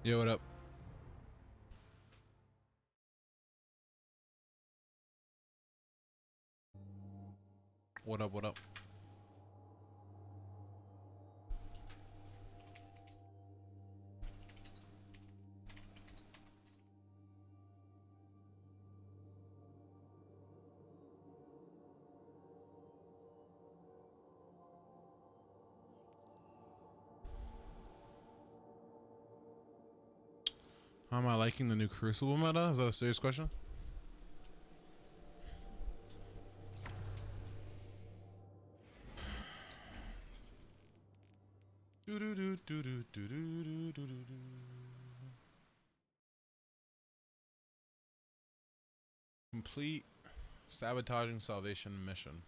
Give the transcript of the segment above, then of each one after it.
Yo, what up? What up, what up? How am I liking the new Crucible meta? Is that a serious question? Complete sabotaging salvation mission.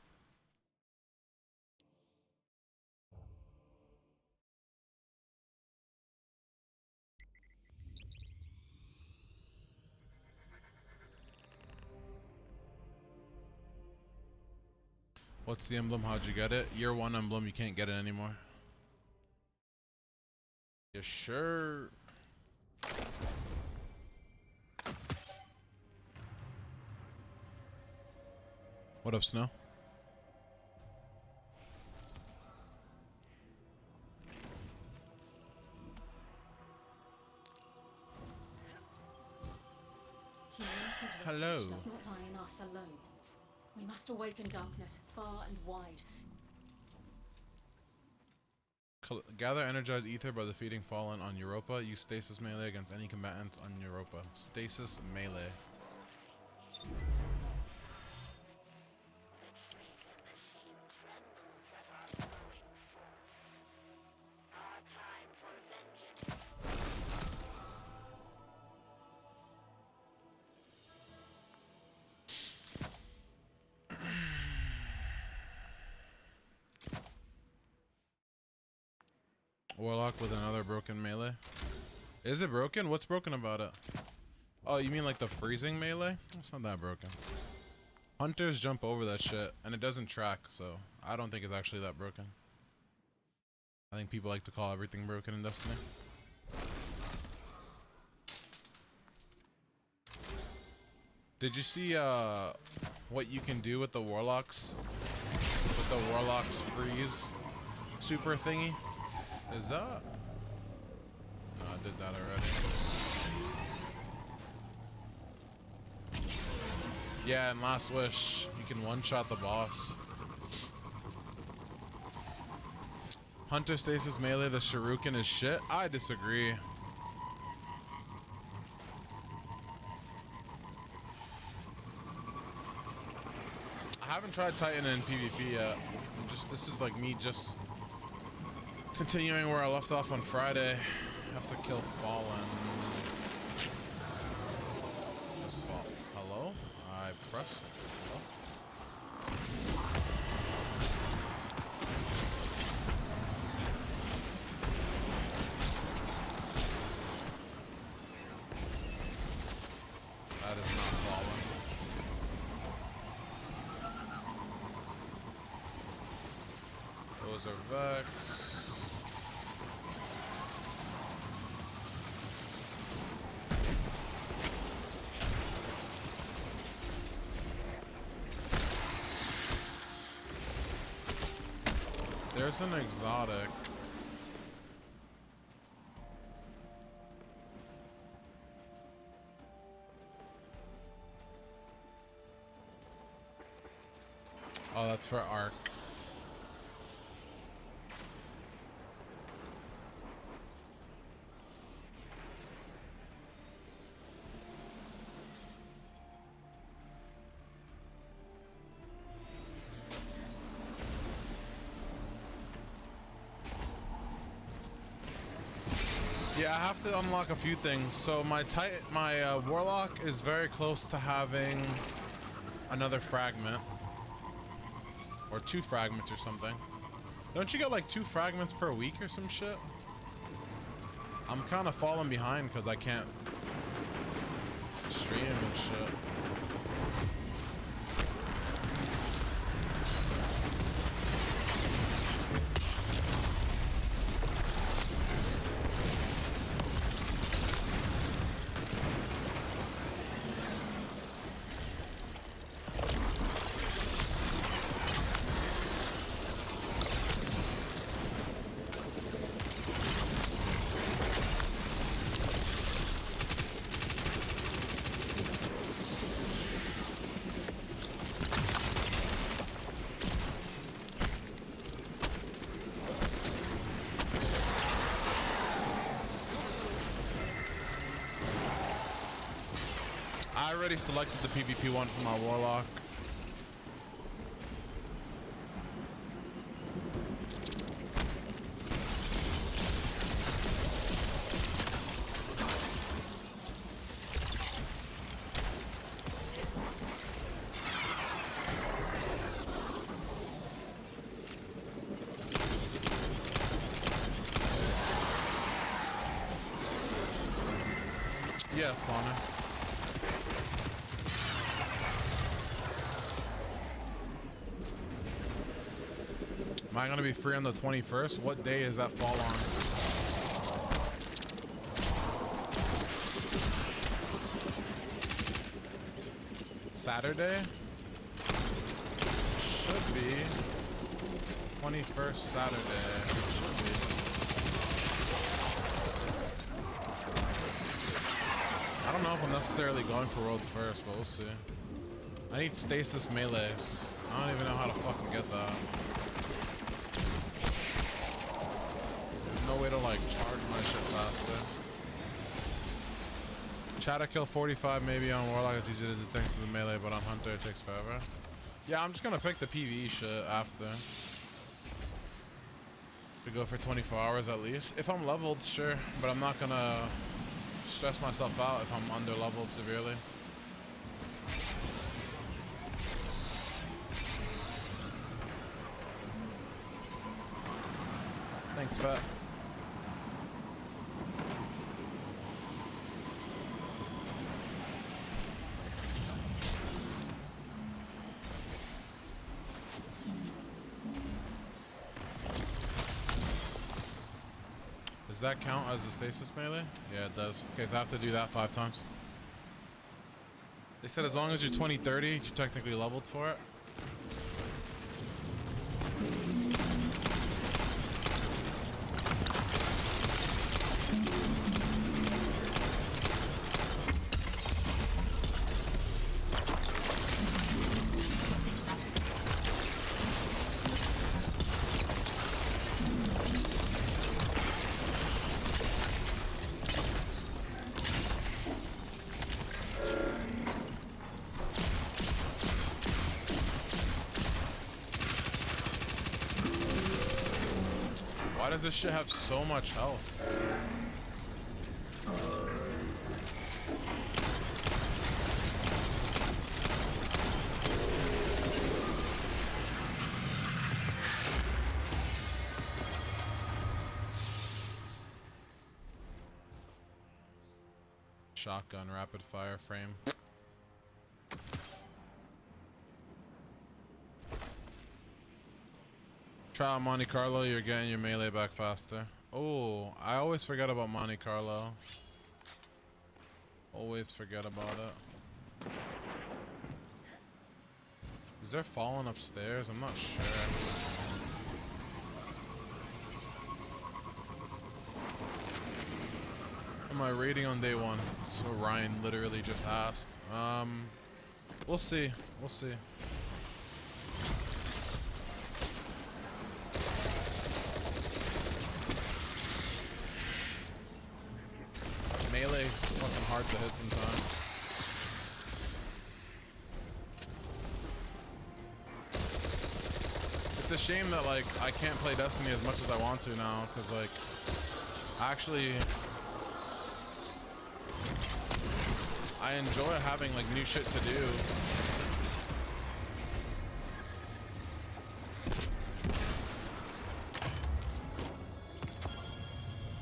What's the emblem? How'd you get it? Year 1 emblem, you can't get it anymore. You sure? What up, Snow? Hello. Does not lie in us alone. We must awaken darkness far and wide. Gather energized ether by defeating Fallen on Europa. Use stasis melee against any combatants on Europa. Stasis melee. Warlock with another broken melee. Is it broken? What's broken about it? Oh, you mean like the freezing melee? It's not that broken. Hunters jump over that shit, and it doesn't track, so I don't think it's actually that broken. I think people like to call everything broken in Destiny. Did you see what you can do with the Warlocks? With the Warlocks freeze super thingy? Is that? No, I did that already. Yeah, in Last Wish, you can one-shot the boss. Hunter Stasis melee, the Shuriken is shit? I disagree. I haven't tried Titan in PvP yet. This is like me just continuing where I left off on Friday. Have to kill Fallen. Hello? I pressed. Hello? That is not Fallen. Those are Vex. There's an exotic. Oh, that's for Arc. Yeah, I have to unlock a few things. So my Warlock is very close to having another fragment. Or 2 fragments or something. Don't you get like 2 fragments per week or some shit? I'm kind of falling behind because I can't stream and shit. already selected the PvP one for my Warlock. Yeah, spawner. Am I gonna be free on the 21st? What day does that fall on? Saturday? Should be. 21st Saturday. Should be. I don't know if I'm necessarily going for worlds first, but we'll see. I need stasis melees. I don't even know how to fucking get that. There's no way to like charge my shit faster. Shadow kill 45 maybe on Warlock is easy to do thanks to the melee, but on Hunter it takes forever. Yeah, I'm just gonna pick the PvE shit after. To go for 24 hours at least. If I'm leveled, sure, but I'm not gonna stress myself out if I'm under leveled severely. Thanks, Fat. Does that count as a stasis melee? Yeah, it does. Okay, so I have to do that 5 times. They said as long as you're 2030, you're technically leveled for it. Why does this shit have so much health? Shotgun rapid fire frame. Try out Monte Carlo, you're getting your melee back faster. Oh, I always forget about Monte Carlo. Always forget about it. Is there falling upstairs? I'm not sure. Am I raiding on day 1? So Ryan literally just asked. We'll see. We'll see. Melee is fucking hard to hit sometimes. It's a shame that like I can't play Destiny as much as I want to now, because like actually I enjoy having like new shit to do.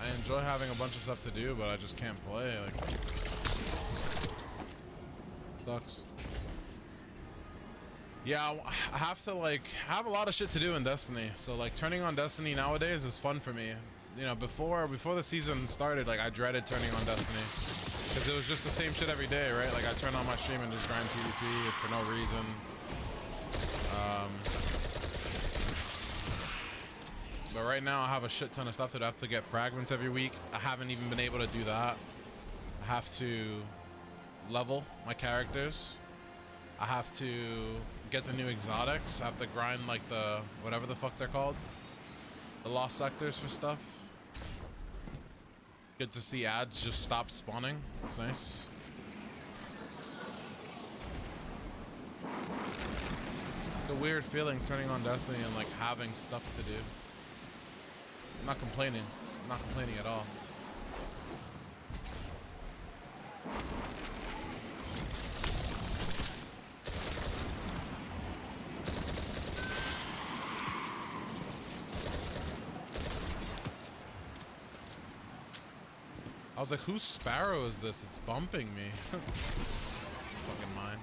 I enjoy having a bunch of stuff to do, but I just can't play. Like, sucks. Yeah, I have to like have a lot of shit to do in Destiny. So like turning on Destiny nowadays is fun for me. You know, before the season started, like I dreaded turning on Destiny because it was just the same shit every day, right? Like I turn on my stream and just grind PvP for no reason. But right now I have a shit ton of stuff that I have to get fragments every week. I haven't even been able to do that. I have to level my characters. I have to get the new exotics. I have to grind like the, whatever the fuck they're called. The lost sectors for stuff. Good to see ads just stop spawning. That's nice. The weird feeling turning on Destiny and like having stuff to do. I'm not complaining. I'm not complaining at all. I was like, whose Sparrow is this? It's bumping me. Fucking mine.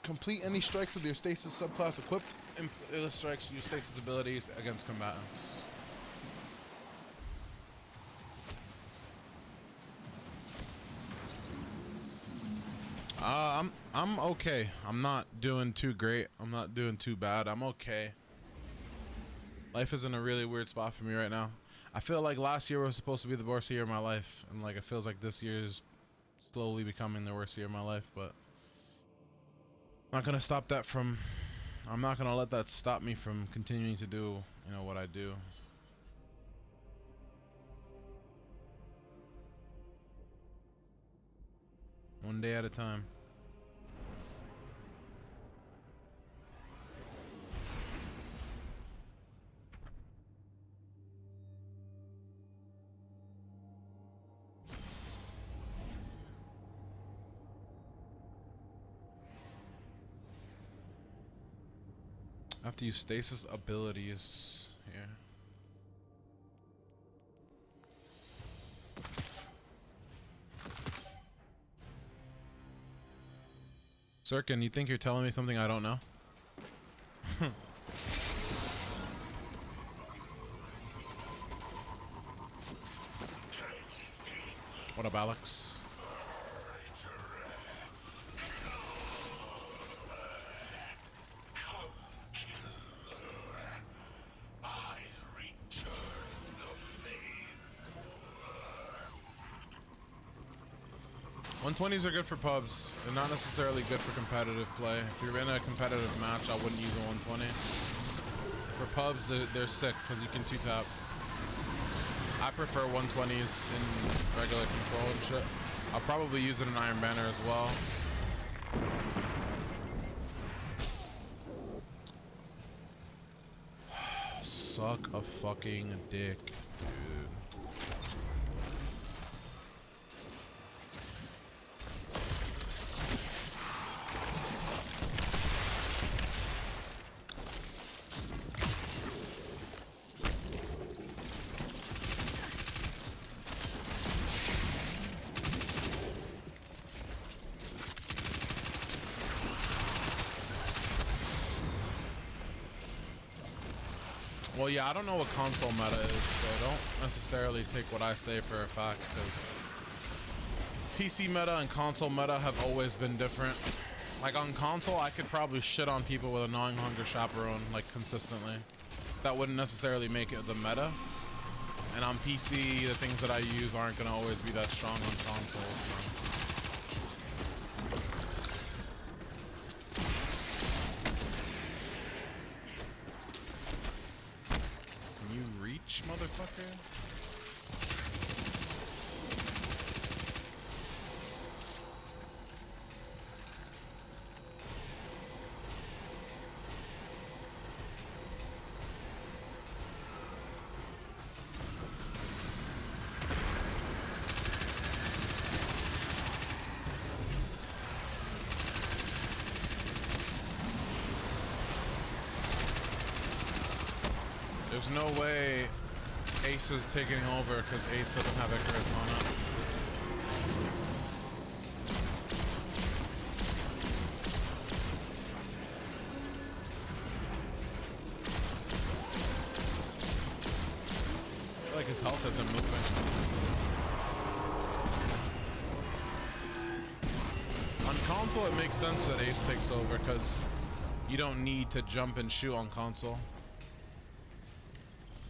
Complete any strikes with your Stasis subclass equipped. Illustrates your Stasis abilities against combatants. I'm okay. I'm not doing too great. I'm not doing too bad. I'm okay. Life is in a really weird spot for me right now. I feel like last year was supposed to be the worst year of my life, and like it feels like this year is slowly becoming the worst year of my life, but I'm not gonna stop that from, I'm not gonna let that stop me from continuing to do, you know, what I do. One day at a time. I have to use Stasis abilities here. Sirkin, you think you're telling me something I don't know? What up, Alex? .120s are good for pubs. They're not necessarily good for competitive play. If you're in a competitive match, I wouldn't use a 120. For pubs, they're sick because you can two-tap. I prefer 120s in regular control and shit. I'll probably use it in Iron Banner as well. Suck a fucking dick, dude. Well, yeah, I don't know what console meta is, so don't necessarily take what I say for a fact, because PC meta and console meta have always been different. Like on console, I could probably shit on people with a gnawing hunger chaperone, like consistently. That wouldn't necessarily make it the meta. And on PC, the things that I use aren't going to always be that strong on console. So. Motherfucker. There's no way Ace is taking over because Ace doesn't have Icarus on it. I feel like his health isn't moving. On console, it makes sense that Ace takes over because you don't need to jump and shoot on console.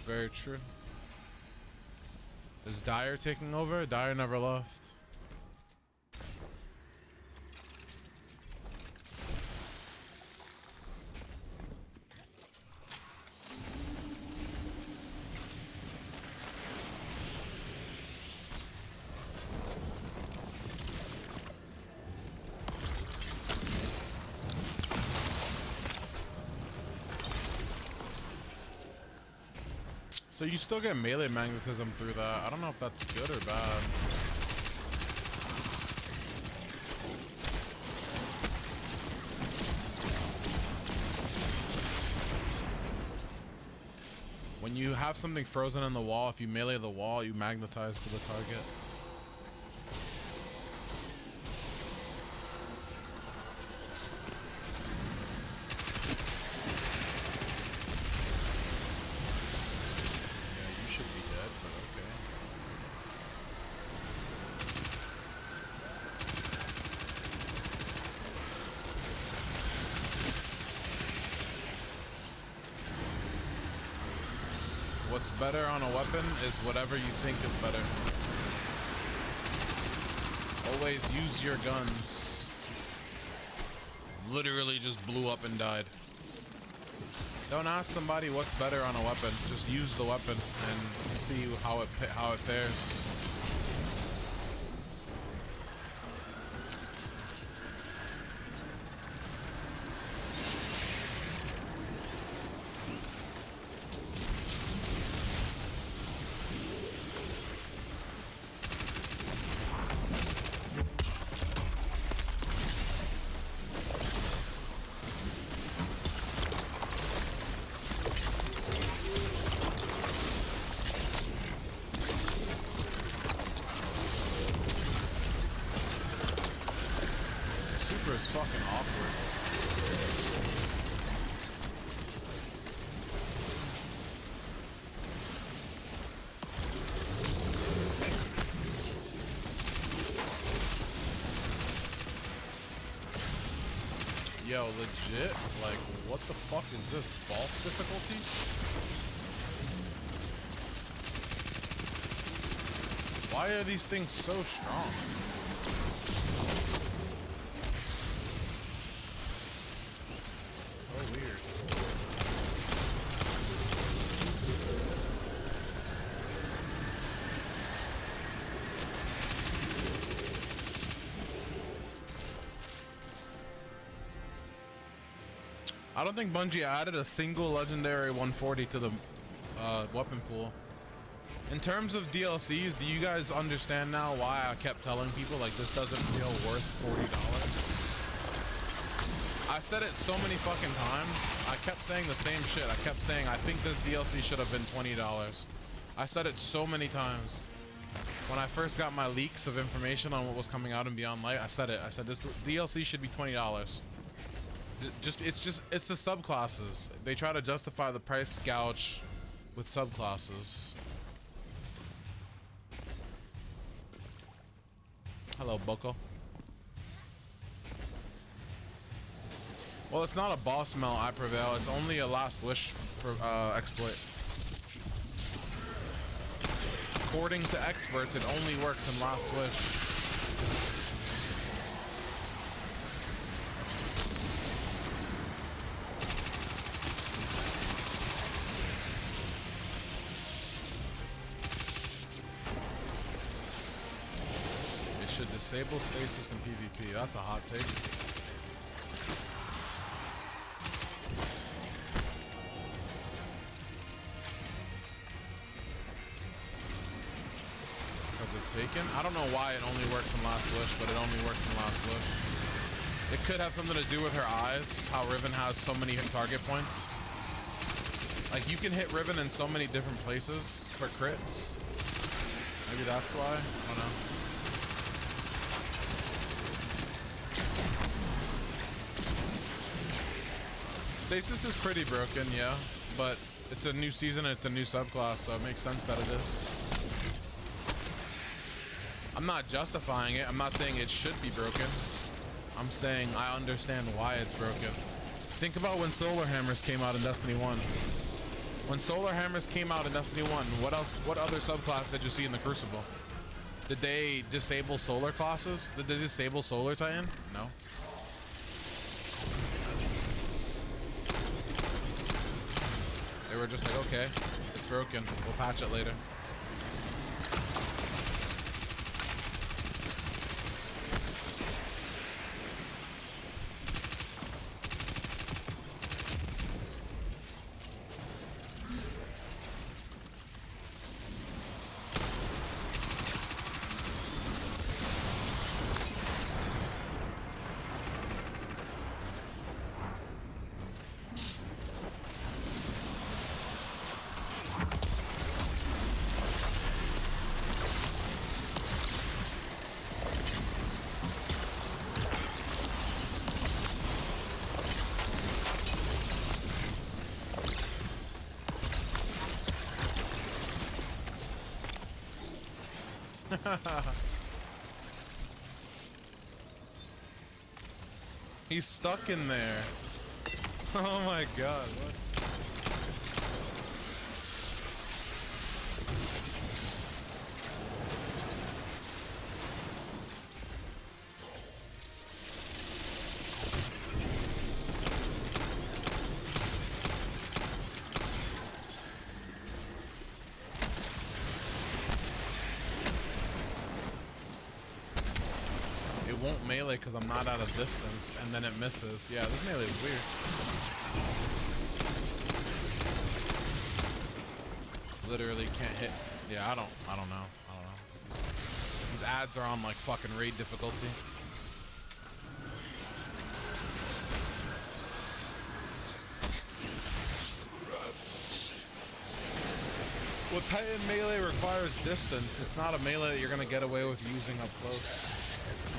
Very true. Is Dyer taking over? Dyer never left. So you still get melee magnetism through that. I don't know if that's good or bad. When you have something frozen in the wall, if you melee the wall, you magnetize to the target. What's better on a weapon is whatever you think is better. Always use your guns. Literally just blew up and died. Don't ask somebody what's better on a weapon. Just use the weapon and see how it fares. Is fucking awkward. Yo, legit? Like, what the fuck is this? Boss difficulties? Why are these things so strong? I don't think Bungie added a single legendary 140 to the weapon pool. In terms of DLCs, do you guys understand now why I kept telling people like this doesn't feel worth $40? I said it so many fucking times. I kept saying the same shit. I kept saying I think this DLC should have been $20. I said it so many times. When I first got my leaks of information on what was coming out in Beyond Light, I said it. I said this DLC should be $20. It's the subclasses. They try to justify the price gouge with subclasses. Hello, Boko. Well, it's not a boss melt, I prevail. It's only a last wish for, exploit. According to experts, it only works in last wish. Should disable stasis in PvP. That's a hot take. Because it's taken? I don't know why it only works in Last Wish, but it only works in Last Wish. It could have something to do with her eyes, how Riven has so many target points. Like, you can hit Riven in so many different places for crits. Maybe that's why? I don't know. Stasis is pretty broken, yeah, but it's a new season and it's a new subclass, so it makes sense that it is. I'm not justifying it. I'm not saying it should be broken. I'm saying I understand why it's broken. Think about when Solar Hammers came out in Destiny 1. When Solar Hammers came out in Destiny 1, what other subclass did you see in the Crucible? Did they disable solar classes? Did they disable Solar Titan? No. They were just like, okay, it's broken. We'll patch it later. He's stuck in there. Oh my god, what? Melee because I'm not out of distance, and then it misses. Yeah, this melee is weird. Literally can't hit. Yeah, I don't know. These ads are on like fucking raid difficulty. Well, Titan melee requires distance. It's not a melee that you're gonna get away with using up close.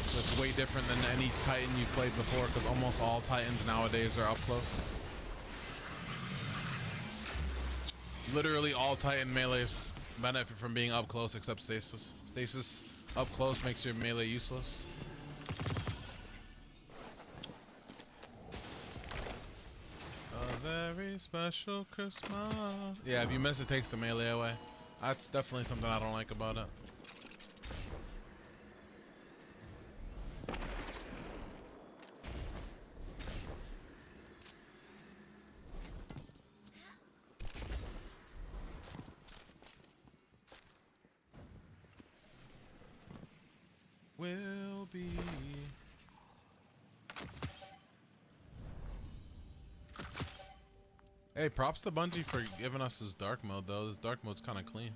So it's way different than any Titan you've played before, because almost all Titans nowadays are up close. Literally all Titan melees benefit from being up close except Stasis. Stasis up close makes your melee useless. A very special Christmas. Yeah, if you miss it takes the melee away. That's definitely something I don't like about it. Will be. Hey, props to Bungie for giving us this dark mode though. This dark mode's kind of clean.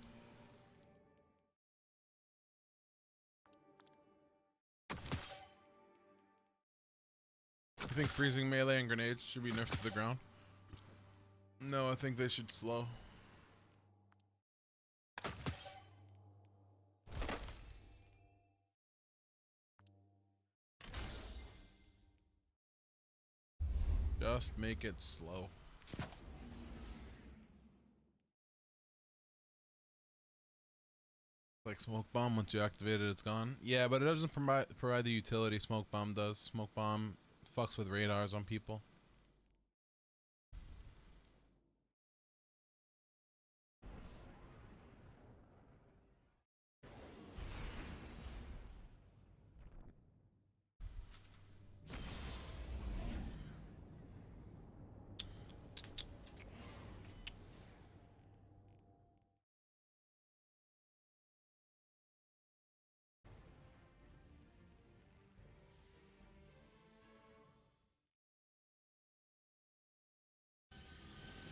You think freezing melee and grenades should be nerfed to the ground? No, I think they should slow. Just make it slow. Like smoke bomb, once you activate it, it's gone. Yeah, but it doesn't provide the utility smoke bomb does. Smoke bomb fucks with radars on people.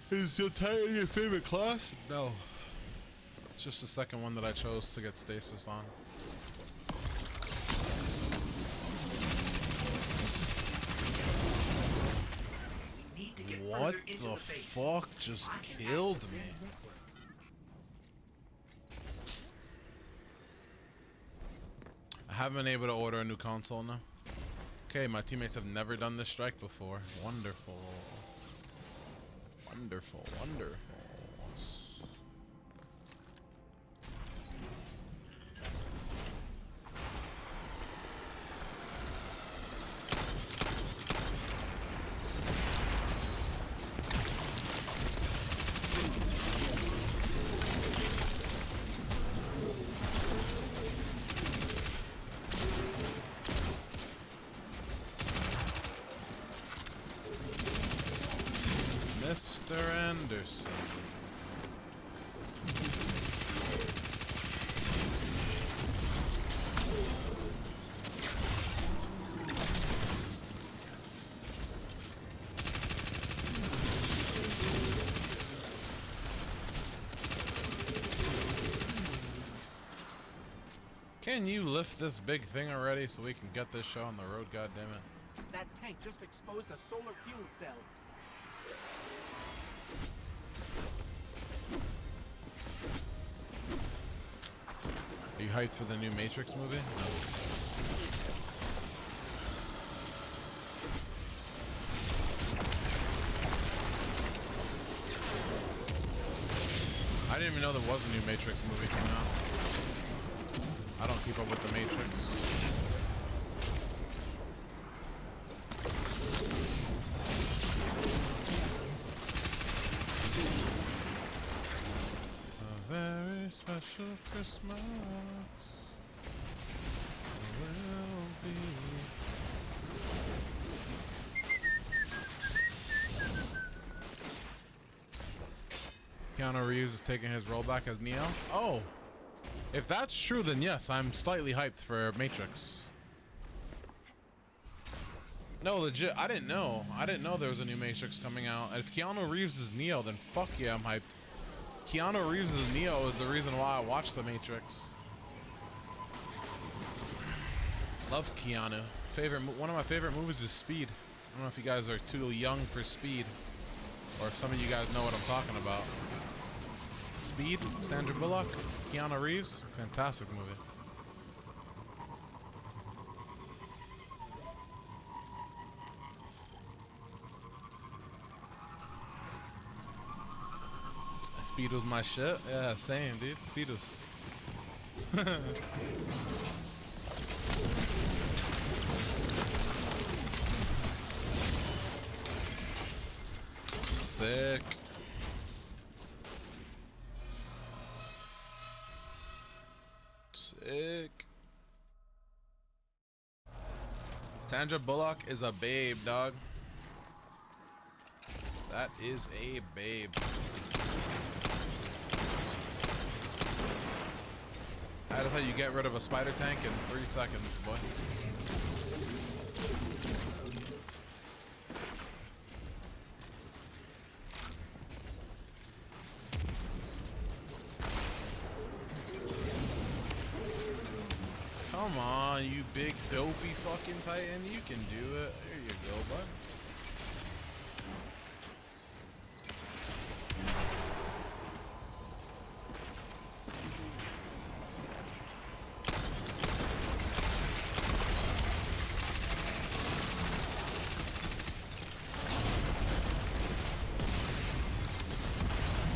Is your Titan your favorite class? No. It's just the second one that I chose to get Stasis on. What the fuck just killed me? I haven't been able to order a new console now. Okay, my teammates have never done this strike before. Wonderful. Wonderful, wonderful. Mr. Anderson. Can you lift this big thing already so we can get this show on the road, goddammit? That tank just exposed a solar fuel cell. Are you hyped for the new Matrix movie? No. I didn't even know there was a new Matrix movie coming out. I don't keep up with the Matrix. A very special Christmas will be. Keanu Reeves is taking his role back as Neo. Oh, if that's true, then yes, I'm slightly hyped for Matrix. No, legit, I didn't know. I didn't know there was a new Matrix coming out. If Keanu Reeves is Neo, then fuck yeah, I'm hyped. Keanu Reeves as Neo is the reason why I watched the Matrix. Love Keanu. One of my favorite movies is Speed. I don't know if you guys are too young for Speed, or if some of you guys know what I'm talking about. Speed, Sandra Bullock, Keanu Reeves, fantastic movie. Speed was my shit. Yeah, same, dude. Speed was. Sick. Sick. Sandra Bullock is a babe, dog. That is a babe. I had to tell you, get rid of a spider tank in 3 seconds, boys. Come on, you big dopey fucking Titan. You can do it. There you go, bud.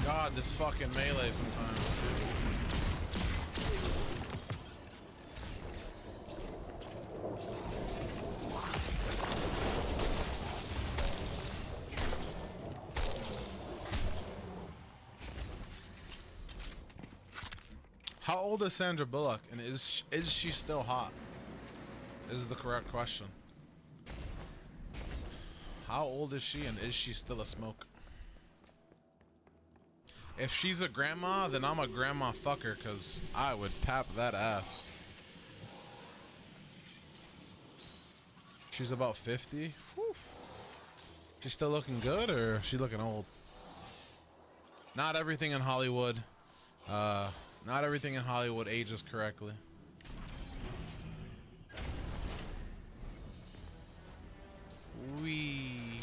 God, this fucking melee sometimes, dude. How old is Sandra Bullock, and is she still hot? Is the correct question. How old is she, and is she still a smoke? If she's a grandma, then I'm a grandma fucker, because I would tap that ass. She's about 50. Whew. She's still looking good, or is she looking old? Not everything in Hollywood. Not everything in Hollywood ages correctly. Wee.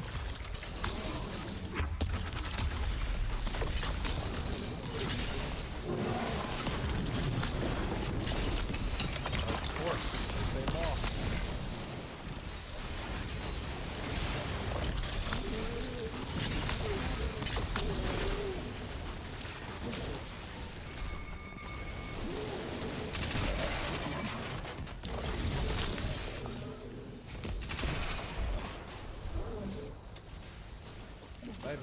Of course, it's a boss.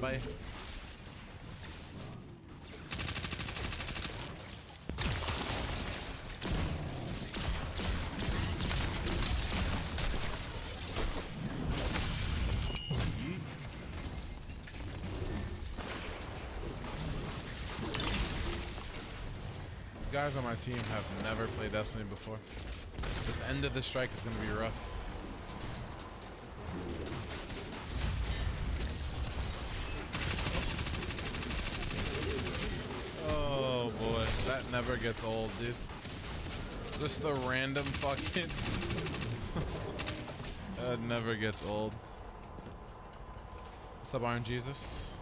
Bye. These guys on my team have never played Destiny before. This end of the strike is going to be rough. Oh boy, that never gets old, dude. Just the random fucking... That never gets old. What's up, Iron Jesus?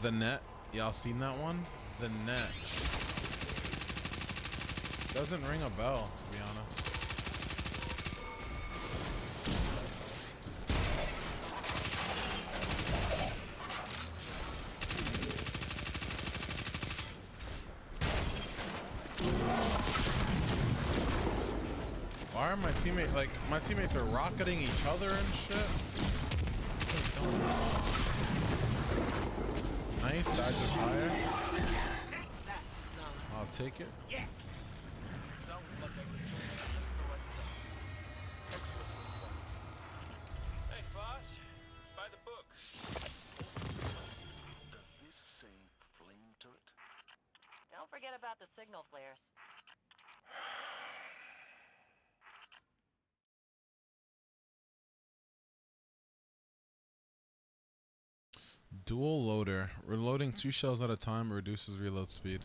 The Net. Y'all seen that one? The Net. Doesn't ring a bell, to be honest. my teammate, like, my teammates are rocketing each other and shit. Nice, dodge of fire. I'll take it. Yeah. Hey, boss. By the book. Does this say flame turret? Don't forget about the signal flares. Dual loader. Reloading 2 shells at a time reduces reload speed.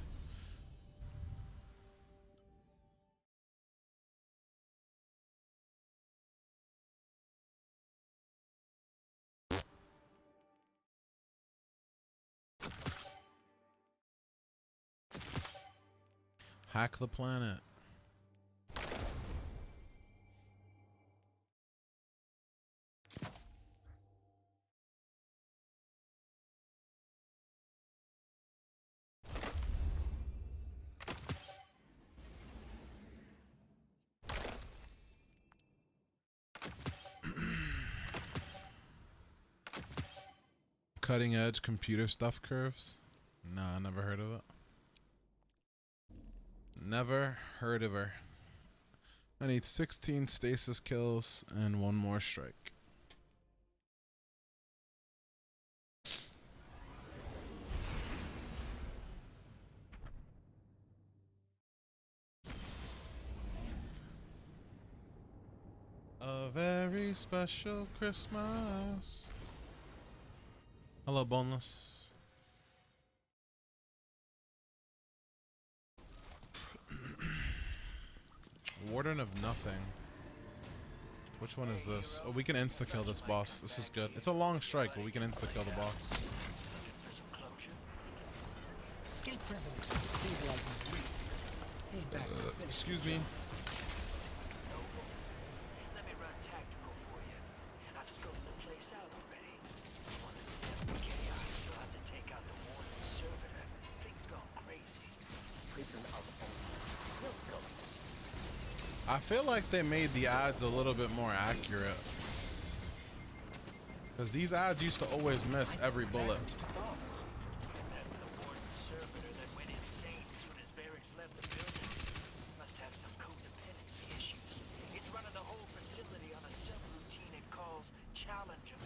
Hack the planet. Cutting edge computer stuff curves? Nah, I never heard of it. Never heard of her. I need 16 stasis kills and 1 more strike. A very special Christmas. Hello, Boneless. Warden of Nothing. Which one is this? Oh, we can insta-kill this boss. This is good. It's a long strike, but we can insta-kill the boss. Escape president. Stabilizing breach. Head back. Excuse me. Let me run tactical for you. I've scoped the place out already. Want to stem the chaos? You'll have to take out the warden servitor. Things gone crazy. Prison of no ghosts. I feel like they made the ads a little bit more accurate. Because these ads used to always miss every bullet. That's the warden servitor that went insane soon as barracks left the building. Must have some codependency issues. It's running the whole facility on a subroutine it calls Challenger.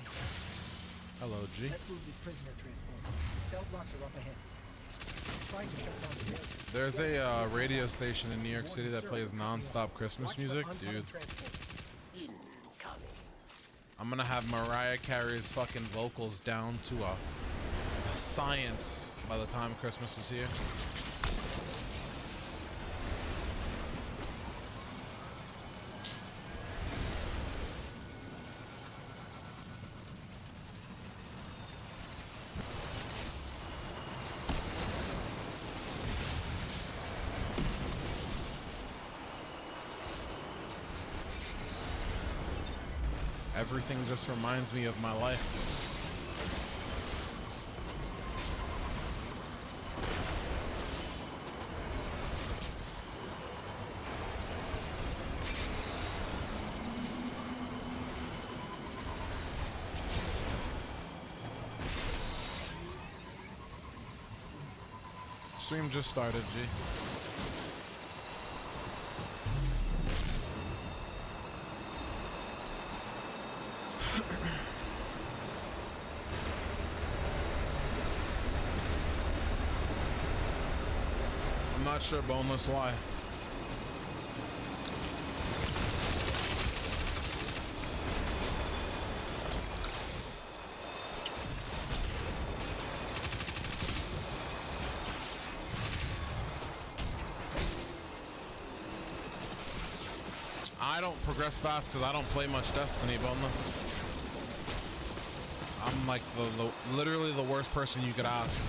Hello, G. Let's move this prisoner transport. The cell blocks are up ahead. Trying to shut down the building. There's a radio station in New York City that plays non-stop Christmas music. Dude, I'm gonna have Mariah Carey's fucking vocals down to a science by the time Christmas is here. Everything just reminds me of my life. Stream just started, G. I'm not sure, Boneless, why. I don't progress fast because I don't play much Destiny, Boneless. I'm like literally the worst person you could ask.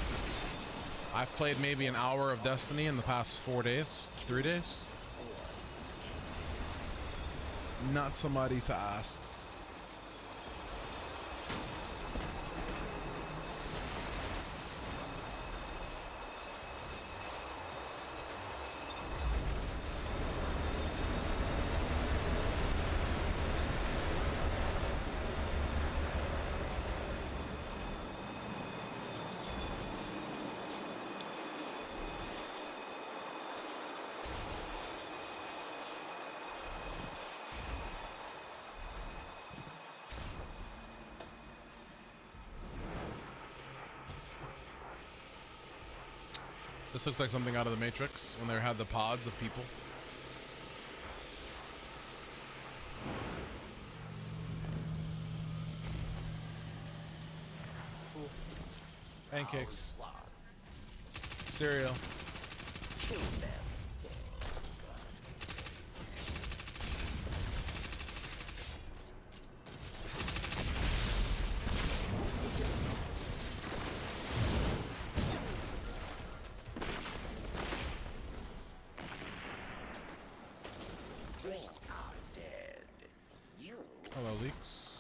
I've played maybe an hour of Destiny in the past 4 days, 3 days. Not somebody to ask. This looks like something out of the Matrix when they had the pods of people. Pancakes. Cereal. Hello, Leaks.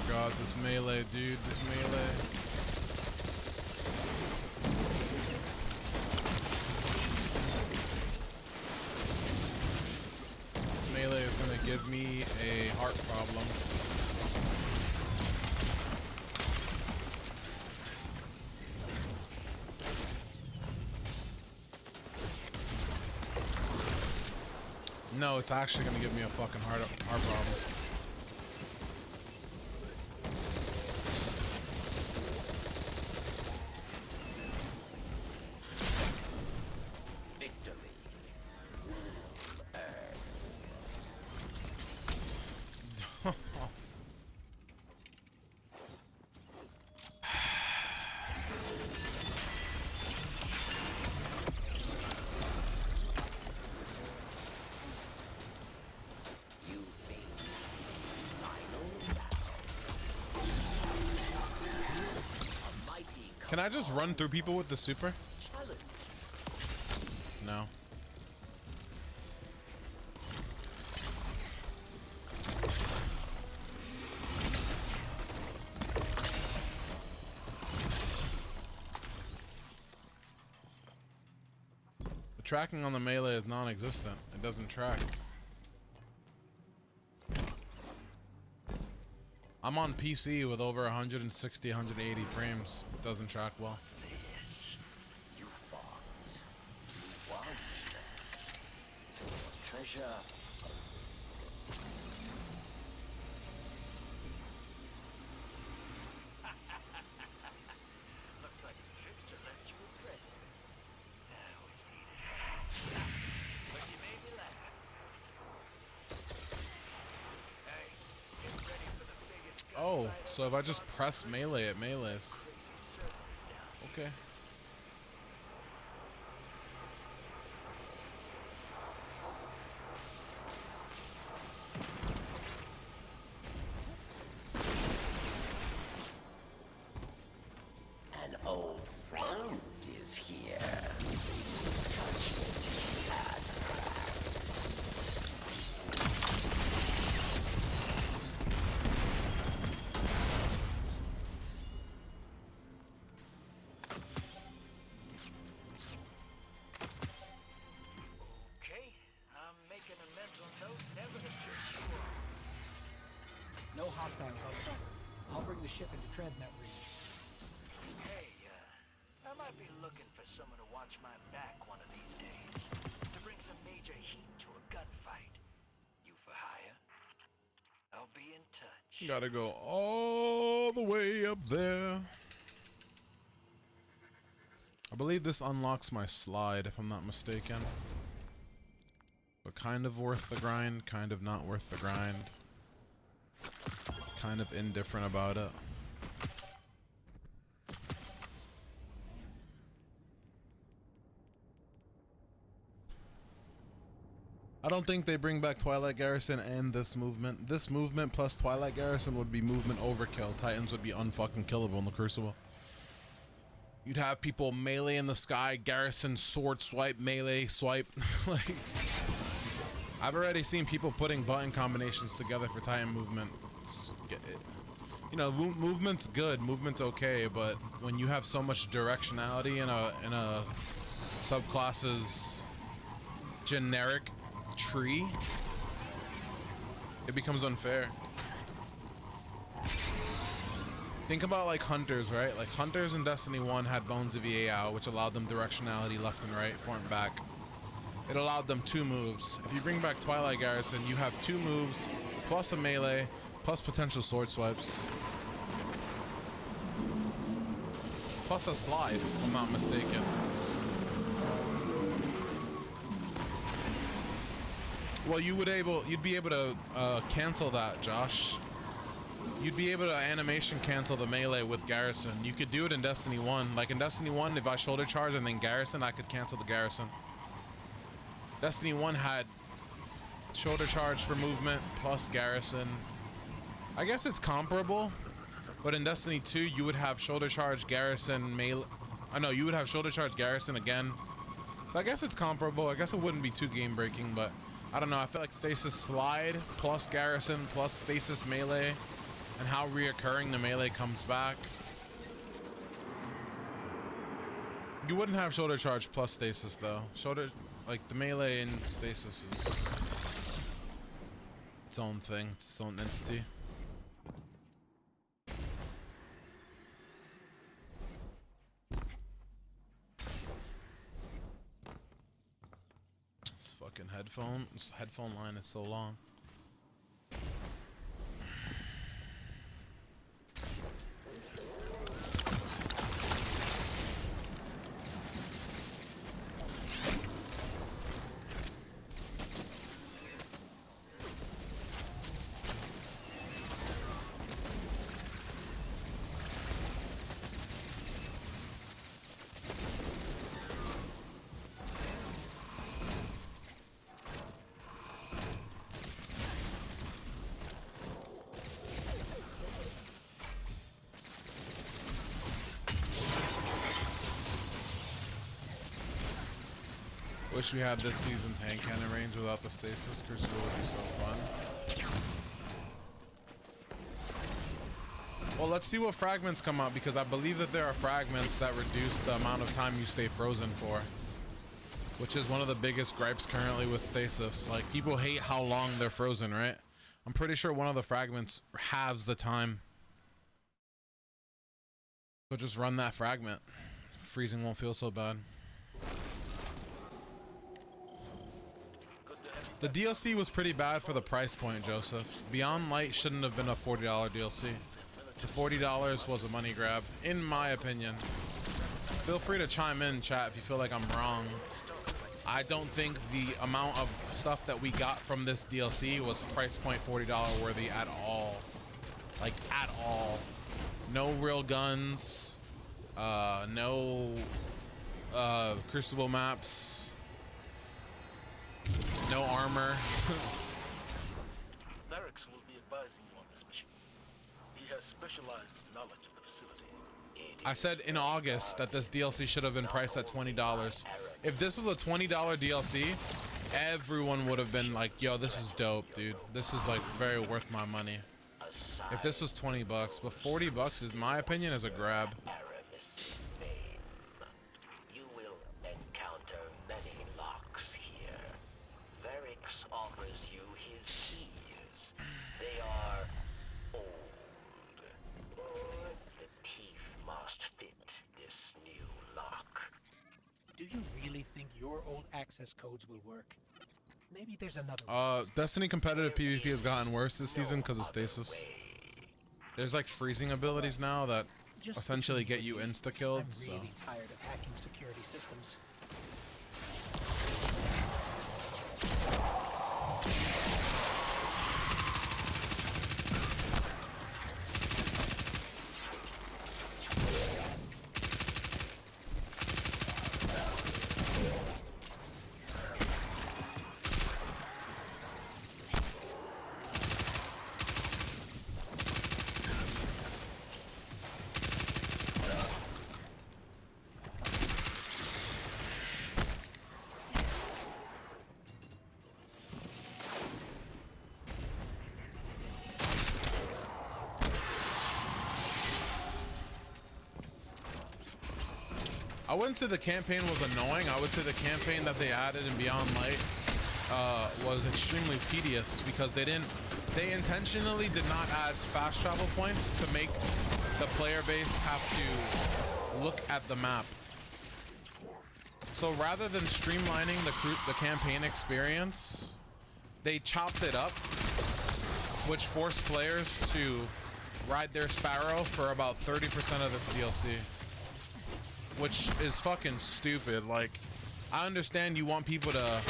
God, this melee, dude, this melee. This melee is gonna give me a heart problem. No, it's actually gonna give me a fucking heart problem. Can I just run through people with the super? No. The tracking on the melee is non-existent. It doesn't track. I'm on PC with over 160, 180 frames. It doesn't track well. What's this? You fought. You won. Treasure. Looks like the trickster left you a present. I always hated it. But you made me laugh. Hey, get ready for the biggest Oh, gunfight so if I just press melee, it melees. crazy circles down here. Okay. An old friend is here. Okay, I'm making a mental note never to piss you off. No hostiles outside. I'll bring the ship into transnet range. Hey, I might be looking for someone to watch my back one of these days. To bring some major heat to a gunfight. You for hire? I'll be in touch. Gotta go all the way up there. I believe this unlocks my slide, if I'm not mistaken. But kind of worth the grind, kind of not worth the grind. Kind of indifferent about it. I don't think they bring back Twilight Garrison and this movement. This movement plus Twilight Garrison would be movement overkill. Titans would be unfucking killable in the Crucible. You'd have people melee in the sky, Garrison sword swipe, melee swipe. Like, I've already seen people putting button combinations together for Titan movement. you know, movement's good, movement's okay, but when you have so much directionality in a subclass's generic tree, it becomes unfair. Think about like hunters, right? Like hunters in Destiny 1 had Bones of Yao, which allowed them directionality left and right, front and back. It allowed them 2 moves. If you bring back Twilight Garrison, you have 2 moves, plus a melee, plus potential sword swipes. Plus a slide, if I'm not mistaken. Well, you'd be able to cancel that, Josh. You'd be able to animation cancel the melee with Garrison. You could do it in Destiny 1. Like in Destiny 1, if I shoulder charge and then Garrison, I could cancel the Garrison. Destiny 1 had shoulder charge for movement plus Garrison. I guess it's comparable, but in Destiny 2, you would have shoulder charge Garrison melee. I know you would have shoulder charge Garrison again. So I guess it's comparable. I guess it wouldn't be too game breaking, but I don't know. I feel like Stasis slide plus Garrison plus Stasis melee, and how reoccurring the melee comes back. You wouldn't have shoulder charge plus Stasis though. Shoulder, like the melee in Stasis is its own thing, its own entity. This fucking headphone line is so long. Wish we had this season's hand cannon range without the Stasis. Crucible would be so fun. Well, let's see what fragments come out, because I believe that there are fragments that reduce the amount of time you stay frozen for, which is one of the biggest gripes currently with Stasis. Like, people hate how long they're frozen, right? I'm pretty sure one of the fragments halves the time. So just run that fragment. Freezing won't feel so bad. The DLC was pretty bad for the price point, Joseph. Beyond Light shouldn't have been a $40 DLC. The $40 was a money grab, in my opinion. Feel free to chime in, chat, if you feel like I'm wrong. I don't think the amount of stuff that we got from this DLC was price point $40 worthy at all. Like, at all. No real guns. No Crucible maps. No armor. Barracks will be advising you on this mission. He has specialized knowledge of the facility. I said in August that this DLC should have been priced at $20. If this was a $20 DLC, everyone would have been like, yo, this is dope, dude. This is like very worth my money. If this was 20 bucks, but 40 bucks is, my opinion, is a grab. You will encounter many locks here. Varix offers you his keys. They are old. The teeth must fit this new lock. Do you really think your old access codes will work? Maybe there's another. Destiny competitive PvP has gotten worse this season because of Stasis. There's like freezing abilities now that essentially get you insta-killed. I'm really tired of hacking security systems. I wouldn't say the campaign was annoying. I would say the campaign that they added in Beyond Light was extremely tedious because they intentionally did not add fast travel points to make the player base have to look at the map. So rather than streamlining the campaign experience, they chopped it up, which forced players to ride their Sparrow for about 30% of this DLC, which is fucking stupid. Like, I understand you want people to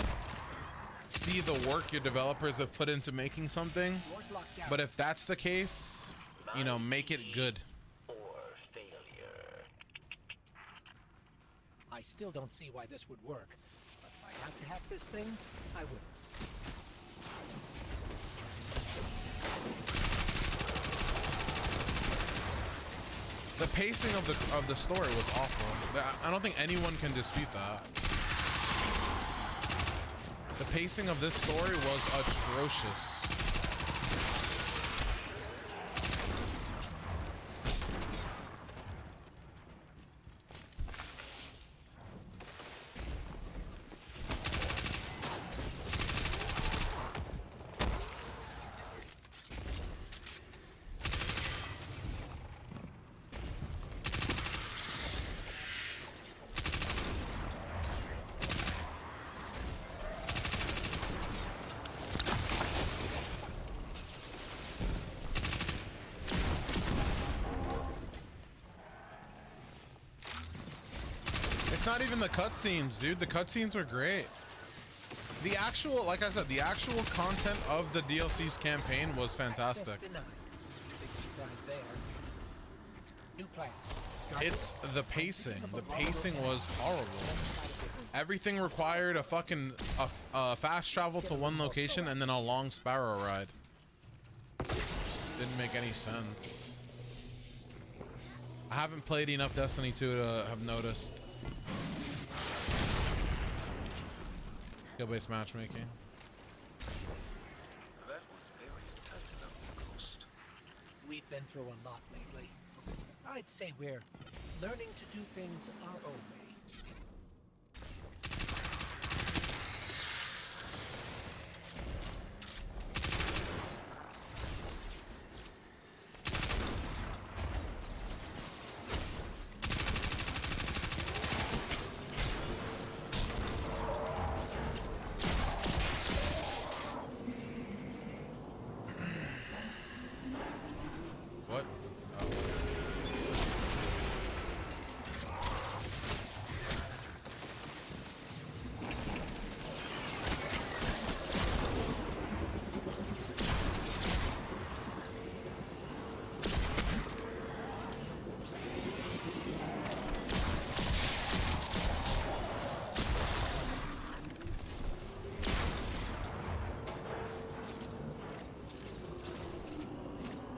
see the work your developers have put into making something, but if that's the case, you know, make it good. Or failure. I still don't see why this would work, but if I have to have this thing, I will. The pacing of the story was awful. I don't think anyone can dispute that. The pacing of this story was atrocious. Not even the cutscenes, dude. The cutscenes were great. The actual, like I said, the actual content of the DLC's campaign was fantastic. Big surprise there. New plan. It's the pacing. The pacing was horrible. Everything required a fucking fast travel to one location and then a long Sparrow ride. Didn't make any sense. I haven't played enough Destiny 2 to have noticed. Skill-based matchmaking. That was very tight enough, Ghost. We've been through a lot lately. I'd say we're learning to do things our own way. What? Oh.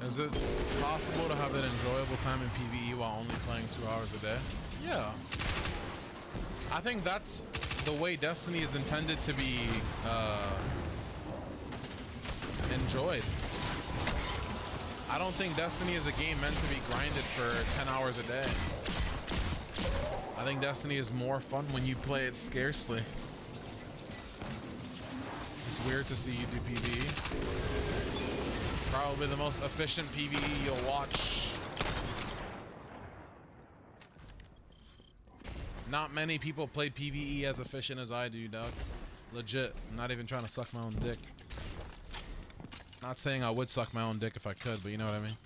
Is it possible to have an enjoyable time in PvE while only playing 2 hours a day? Yeah. I think that's the way Destiny is intended to be enjoyed. I don't think Destiny is a game meant to be grinded for 10 hours a day. I think Destiny is more fun when you play it scarcely. It's weird to see you do PvE. Probably the most efficient PvE you'll watch. Not many people play PvE as efficient as I do, dog. Legit. I'm not even trying to suck my own dick. Not saying I would suck my own dick if I could, but you know what I mean.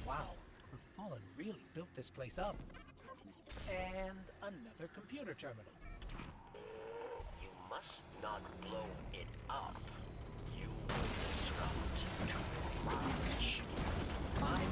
Wow, the Fallen really built this place up. And another computer terminal. You must not blow it up. You will disrupt too much. Fine.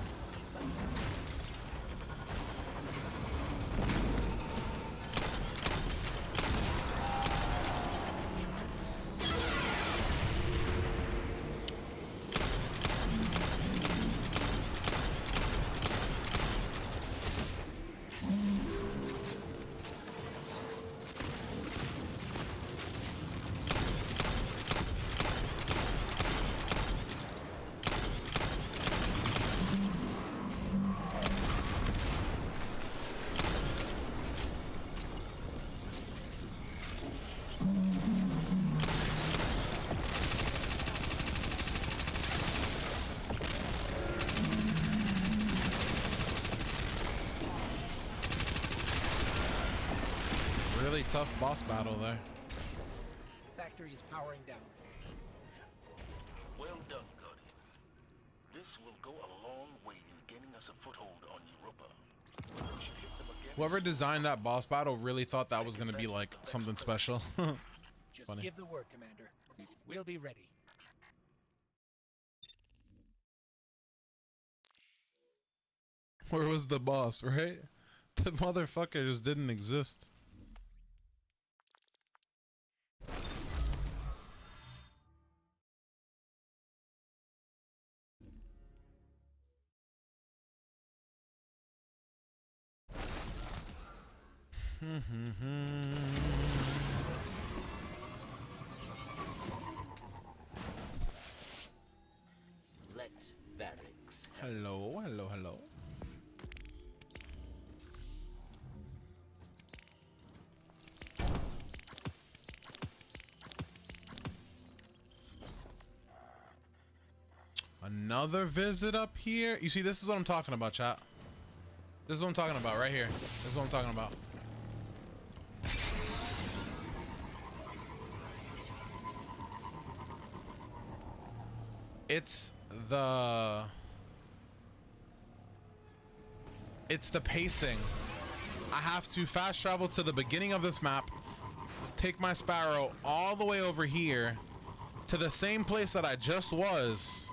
really tough boss battle there. Factory is powering down. Well done, Guardian. This will go a long way in gaining us a foothold on Europa. We should hit them again. Whoever designed that boss battle really thought that was gonna be like something special. Just Funny. give the word, Commander. We'll be ready. Where was the boss, right? The motherfucker just didn't exist. Let barracks. Hello, hello, hello. Another visit up here. You see, this is what I'm talking about, chat. This is what I'm talking about right here. This is what I'm talking about. It's the pacing. I have to fast travel to the beginning of this map, take my Sparrow all the way over here to the same place that I just was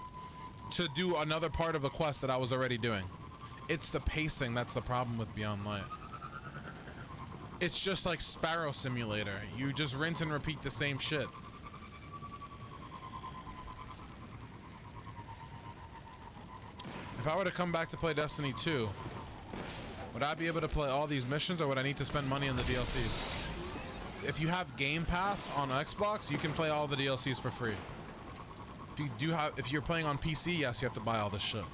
to do another part of a quest that I was already doing. It's the pacing that's the problem with Beyond Light. It's just like Sparrow Simulator. You just rinse and repeat the same shit. If I were to come back to play Destiny 2, would I be able to play all these missions, or would I need to spend money on the DLCs? If you have Game Pass on Xbox, you can play all the DLCs for free. If you're playing on PC, yes, you have to buy all this shit.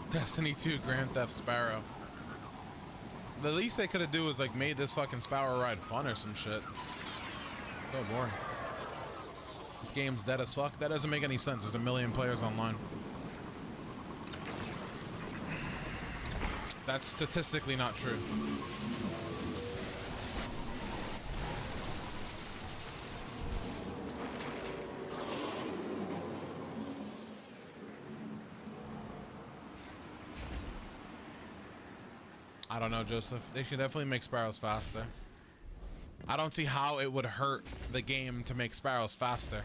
Destiny 2 Grand Theft Sparrow. The least they could have do was like made this fucking Sparrow ride fun or some shit. So boring. This game's dead as fuck. That doesn't make any sense. There's a million players online. That's statistically not true. I don't know, Joseph. They should definitely make Sparrows faster. I don't see how it would hurt the game to make Sparrows faster.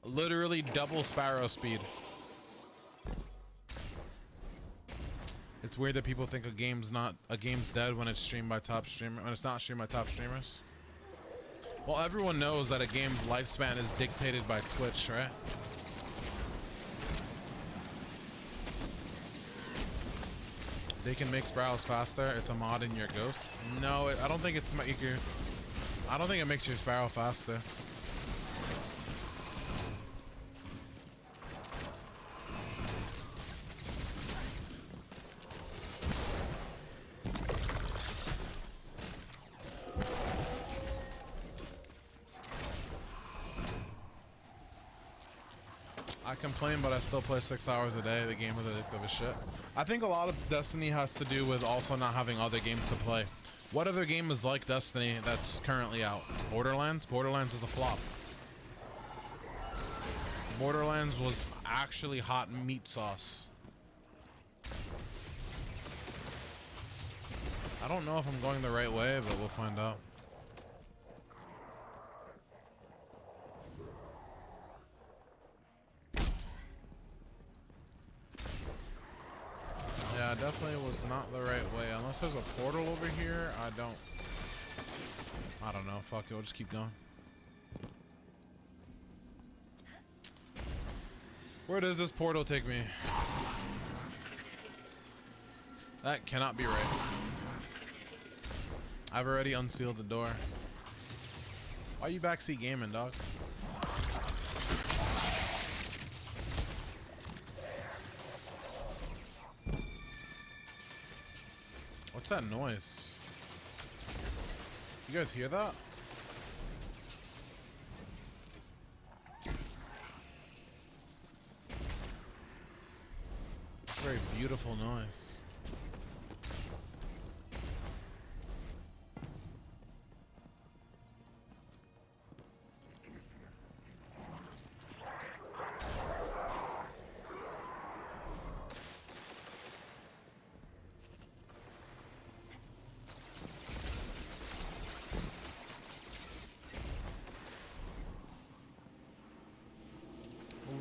Literally double Sparrow speed. It's weird that people think a game's dead when it's streamed by top streamer, when it's not streamed by top streamers. Well, everyone knows that a game's lifespan is dictated by Twitch, right? They can make Sparrows faster. It's a mod in your Ghost. No, I don't think it's I don't think it makes your Sparrow faster. I complain, but I still play 6 hours a day. The game is addictive as shit. I think a lot of Destiny has to do with also not having other games to play. What other game is like Destiny that's currently out? Borderlands? Borderlands is a flop. Borderlands was actually hot meat sauce. I don't know if I'm going the right way, but we'll find out. Yeah, definitely was not the right way. Unless there's a portal over here, I don't know. Fuck it, we'll just keep going. Where does this portal take me? That cannot be right. I've already unsealed the door. Why are you backseat gaming, dog? What's that noise? You guys hear that? very beautiful noise.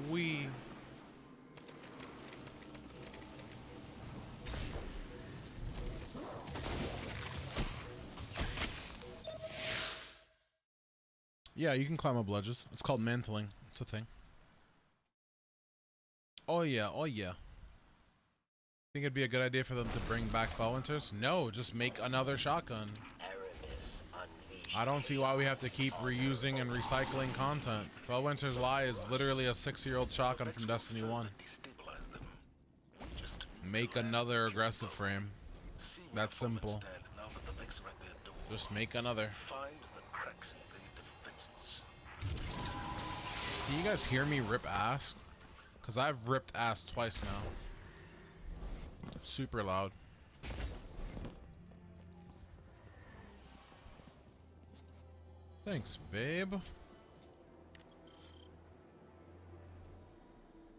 We Yeah, you can climb up ledges. It's called mantling. It's a thing. Oh yeah, oh yeah. Think it'd be a good idea for them to bring back Felwinters? No, just make another shotgun. I don't see why we have to keep reusing and recycling content. Felwinter's Lie is literally a 6-year-old shotgun from Destiny 1. Make another aggressive frame. That's simple. Just make another. Can you guys hear me rip ass? Because I've ripped ass twice now. Super loud. Thanks, babe.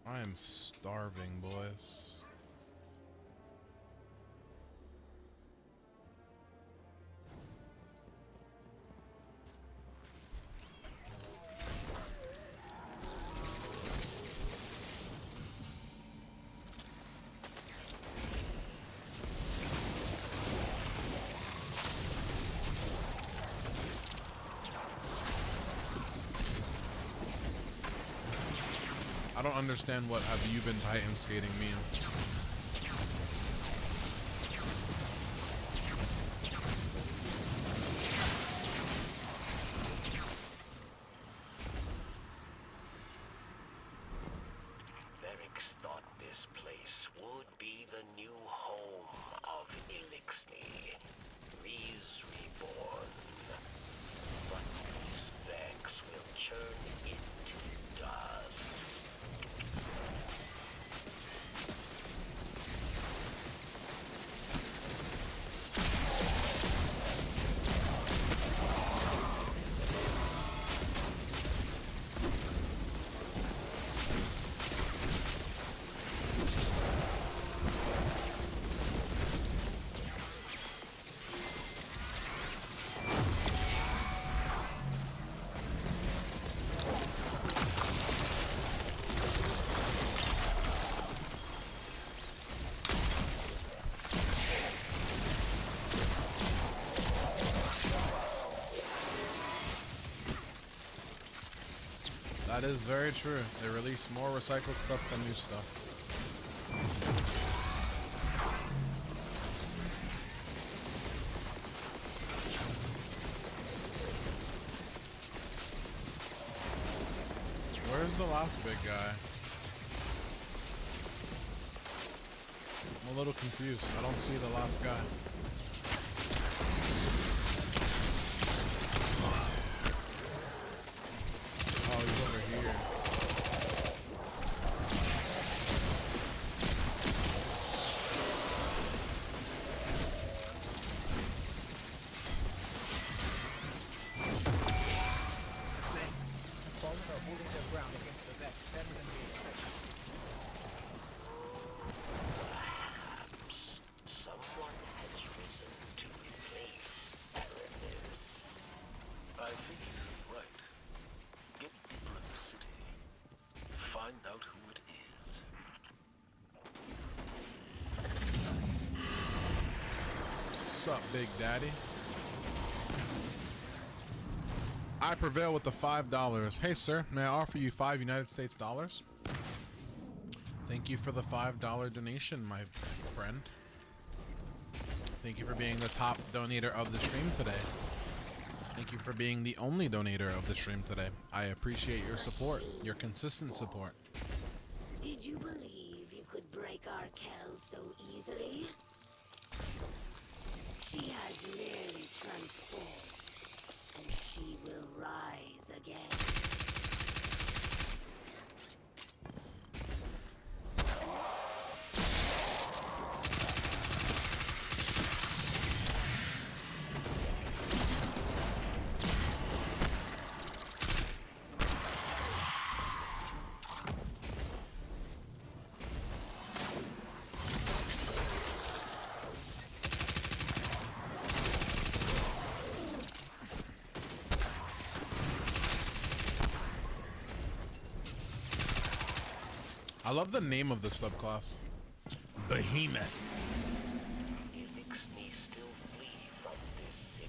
I am starving, boys. I don't understand what have you been Titan skating means. Merrick's thought this place would be the new home of Elixni, Reeves reborn. But these Vex will churn into dust. That is very true. They release more recycled stuff than new stuff. Where's the last big guy? I'm a little confused. I don't see the last guy. Oh, he's over here. The Fallen are holding their ground against the Vex better than we expected. Perhaps someone has risen to replace Aramis. I think you're right. Get deeper in the city. Find out who it is. Sup, Big Daddy? I prevail with the $5. Hey, sir, may I offer you 5 United States dollars? Thank you for the $5 donation, my friend. Thank you for being the top donator of the stream today. Thank you for being the only donator of the stream today. I appreciate your support, your consistent support. Did you believe you could break our Kel so easily? She has merely transformed, and she will rise again. I love the name of the subclass. Behemoth. Elixni still flee from this city.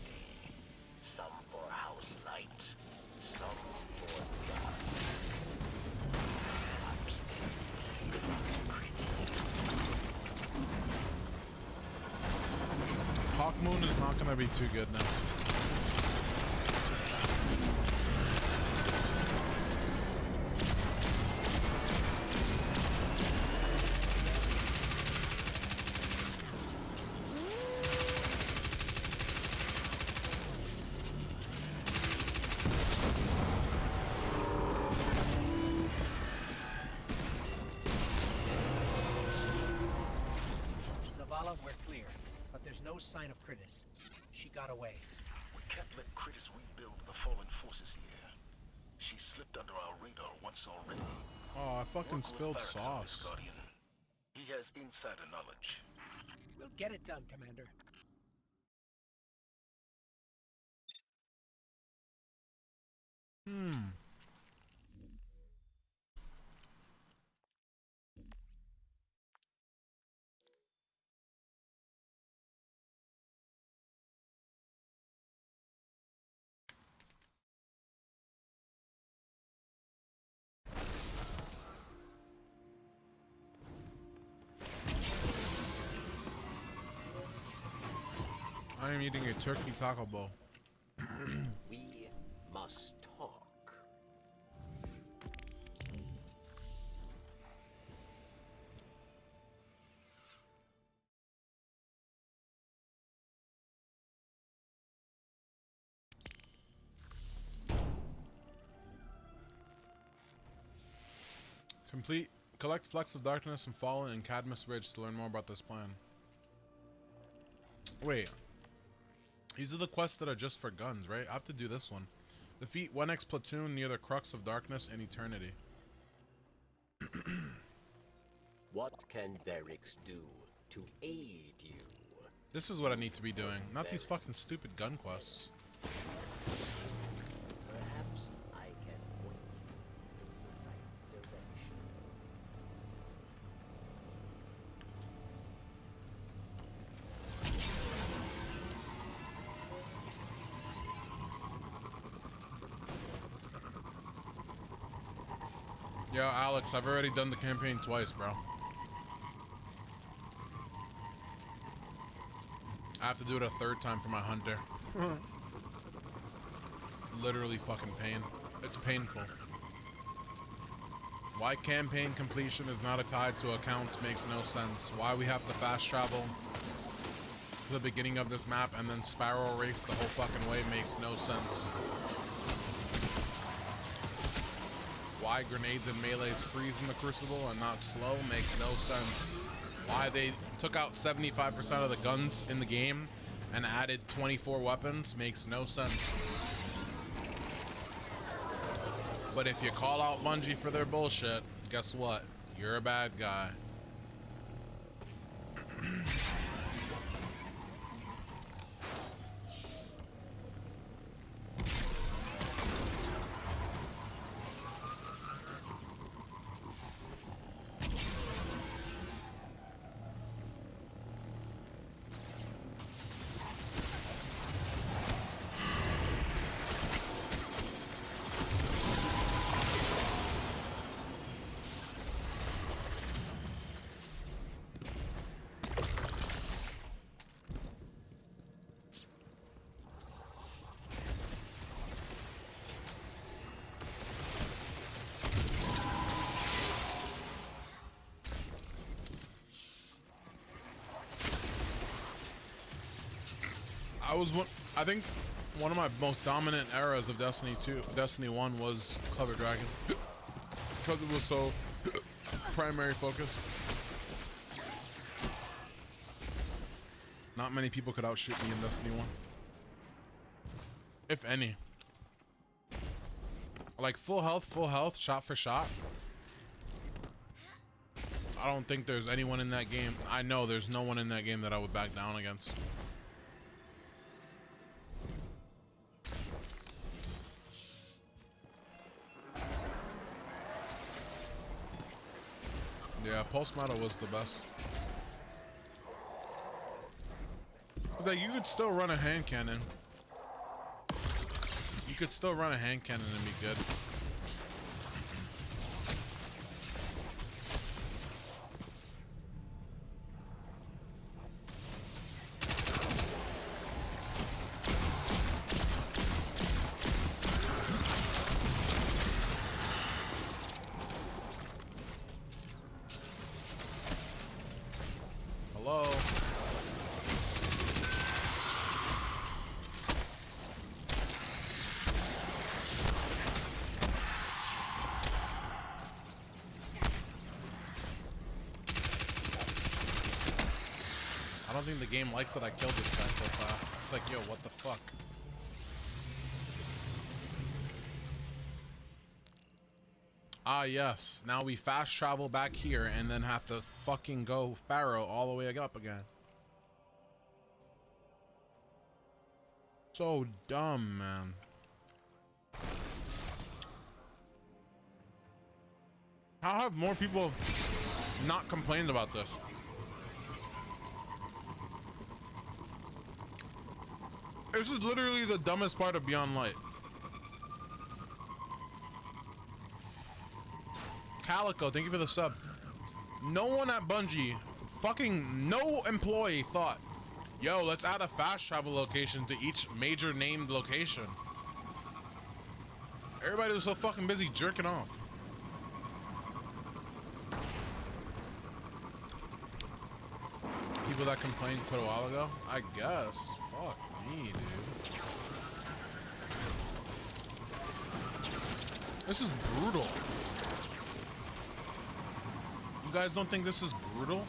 Some for house light, some for dust. I'm still flee from critics. Hawkmoon is not gonna be too good now. Zavala, we're clear. But there's no sign of Kritis. She got away. We can't let Kritis rebuild the fallen forces here. She slipped under our radar once already. Oh, I fucking Work with spilled Varix on this, sauce. Guardian. He has insider knowledge. We'll get it done, Commander. I am eating a turkey taco bowl. We must talk. Collect Flecks of Darkness and Fallen and Cadmus Ridge to learn more about this plan. Wait. These are the quests that are just for guns, right? I have to do this one. Defeat 1x platoon near the Crux of Darkness in Eternity. What can Varix do to aid you? This is what I need to be doing, not these fucking stupid gun quests. Perhaps I can point you in the right direction. Yo, Alex, I've already done the campaign twice, bro. I have to do it a third time for my hunter. Literally fucking pain. It's painful. Why campaign completion is not tied to accounts makes no sense. Why we have to fast travel to the beginning of this map and then Sparrow race the whole fucking way makes no sense. Why grenades and melees freeze in the Crucible and not slow makes no sense. Why they took out 75% of the guns in the game and added 24 weapons makes no sense. But if you call out Bungie for their bullshit, guess what? You're a bad guy. I think one of my most dominant eras of Destiny 2, Destiny 1 was Clever Dragon. Because it was so primary focused. Not many people could outshoot me in Destiny 1. If any. Like full health, shot for shot. I don't think there's anyone in that game. I know there's no one in that game that I would back down against. Yeah, Pulse Metal was the best. But like, you could still run a hand cannon. You could still run a hand cannon and be good. Hello? I don't think the game likes that I killed this guy so fast. It's like, yo, what the fuck? Ah, yes. Now we fast travel back here and then have to fucking go Sparrow all the way up again. So dumb, man. How have more people not complained about this? This is literally the dumbest part of Beyond Light. Calico, thank you for the sub. No one at Bungie, fucking no employee thought, yo, let's add a fast travel location to each major named location. Everybody was so fucking busy jerking off. People that complained quite a while ago? I guess. Fuck me, dude. This is brutal. You guys don't think this is brutal?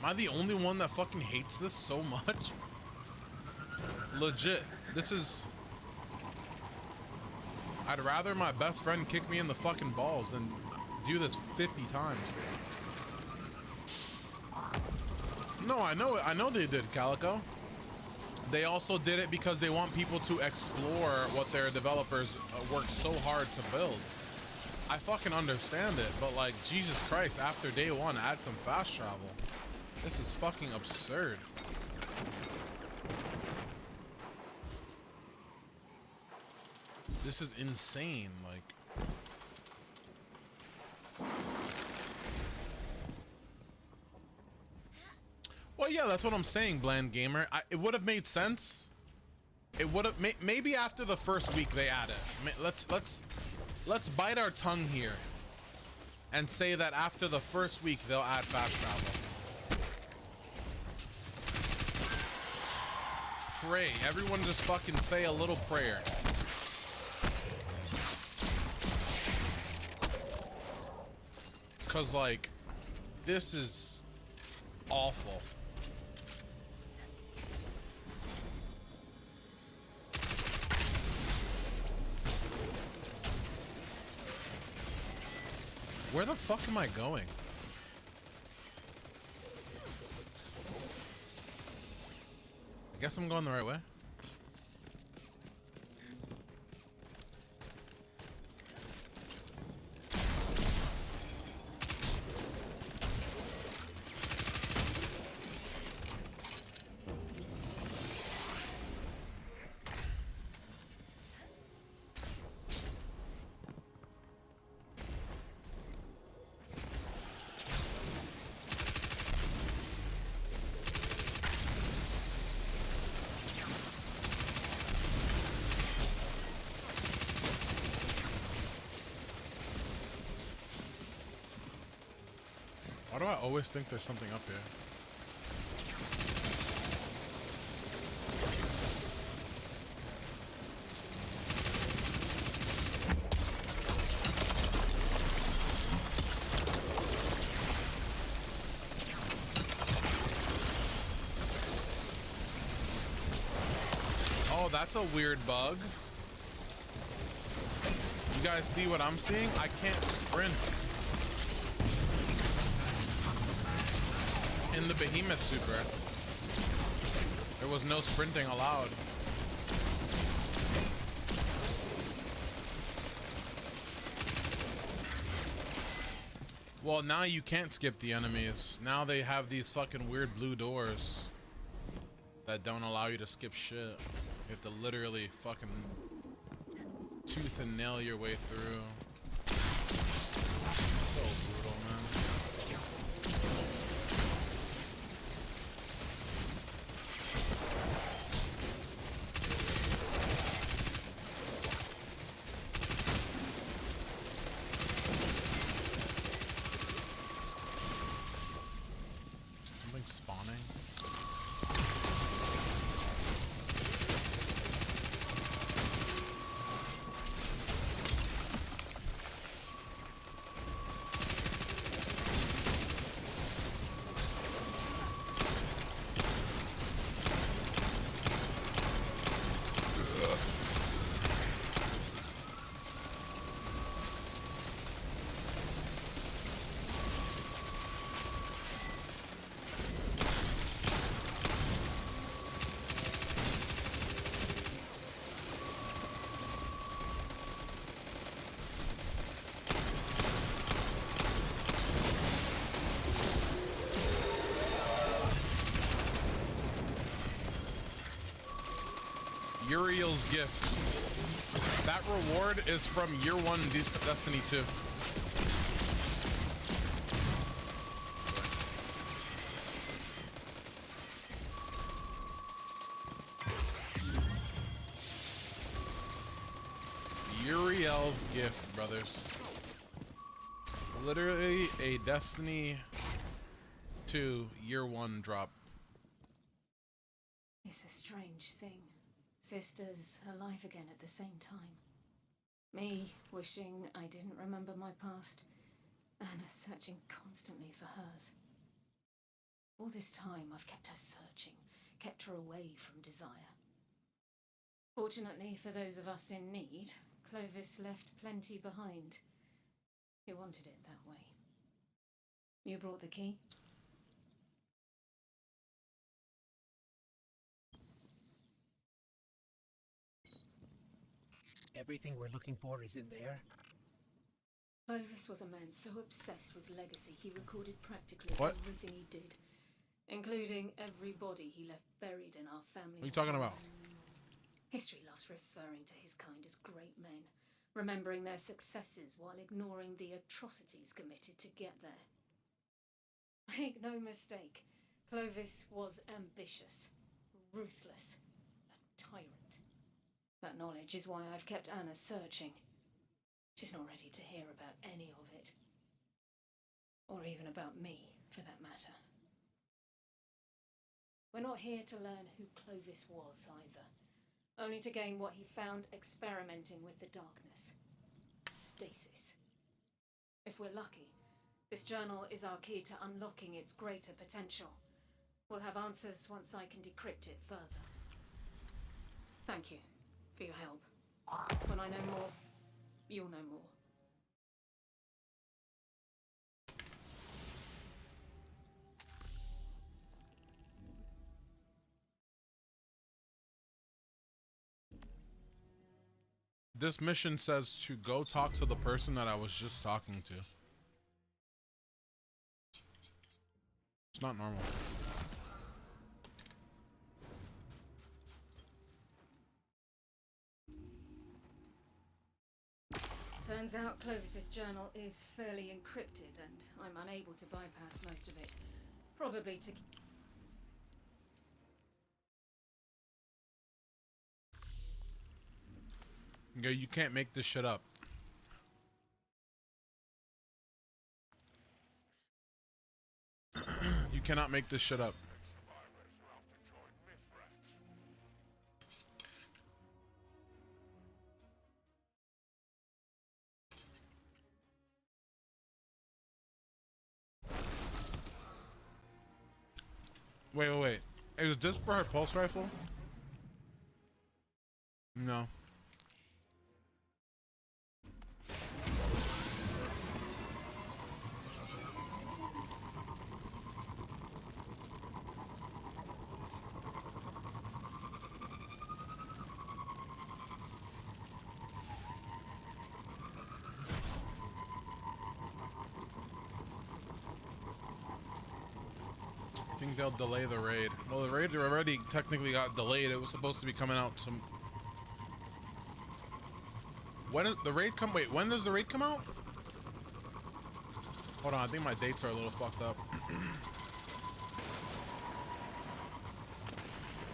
Am I the only one that fucking hates this so much? Legit. This is... I'd rather my best friend kick me in the fucking balls than do this 50 times. No, I know they did, Calico. They also did it because they want people to explore what their developers worked so hard to build. I fucking understand it, but like, Jesus Christ, after day one, add some fast travel. This is fucking absurd. This is insane, like. Well, yeah, that's what I'm saying, Bland Gamer. It would have made sense. It would have maybe after the first week they add it. Let's bite our tongue here and say that after the first week they'll add fast travel. Pray. Everyone just fucking say a little prayer. Cause like, this is awful. Where the fuck am I going? I guess I'm going the right way. Why do I always think there's something up here? Oh, that's a weird bug. You guys see what I'm seeing? I can't sprint. In the Behemoth Super, there was no sprinting allowed. Well, now you can't skip the enemies. Now they have these fucking weird blue doors that don't allow you to skip shit. You have to literally fucking tooth and nail your way through. So brutal, man. Something spawning. Uriel's gift. That reward is from year 1 Destiny 2. Uriel's gift, brothers. Literally a Destiny 2 year 1 drop. It's a strange thing. Sisters alive again at the same time. Me wishing I didn't remember my past. Anna searching constantly for hers. All this time I've kept her searching, kept her away from desire. Fortunately for those of us in need, Clovis left plenty behind. He wanted it that way. You brought the key? Everything we're looking for is in there? Clovis was a man so obsessed with legacy he recorded practically What? everything he did, including every body he left buried in our family's What are you talking about? past. History loves referring to his kind as great men, remembering their successes while ignoring the atrocities committed to get there. Make no mistake, Clovis was ambitious, ruthless, a tyrant. That knowledge is why I've kept Anna searching. She's not ready to hear about any of it. Or even about me, for that matter. We're not here to learn who Clovis was, either. Only to gain what he found experimenting with the darkness. Stasis. If we're lucky, this journal is our key to unlocking its greater potential. We'll have answers once I can decrypt it further. Thank you for your help. When I know more, you'll know more. This mission says to go talk to the person that I was just talking to. It's not normal. Turns out Clovis's journal is fairly encrypted, and I'm unable to bypass most of it. Probably to... Yeah, you can't make this shit up. You cannot make this shit up. Wait. Is this for her pulse rifle? No. think they'll delay the raid. Well, the raid already technically got delayed. It was supposed to be coming out some... When is the raid come? Wait, when does the raid come out? Hold on, I think my dates are a little fucked up.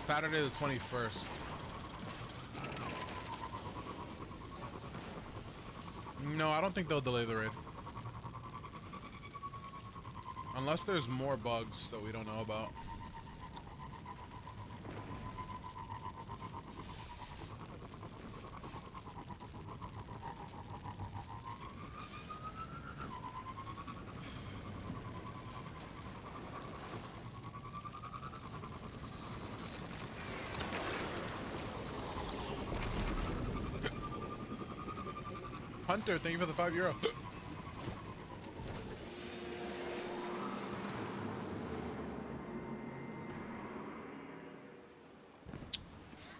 Saturday the 21st. No, I don't think they'll delay the raid. Unless there's more bugs that we don't know about. Hunter, thank you for the €5.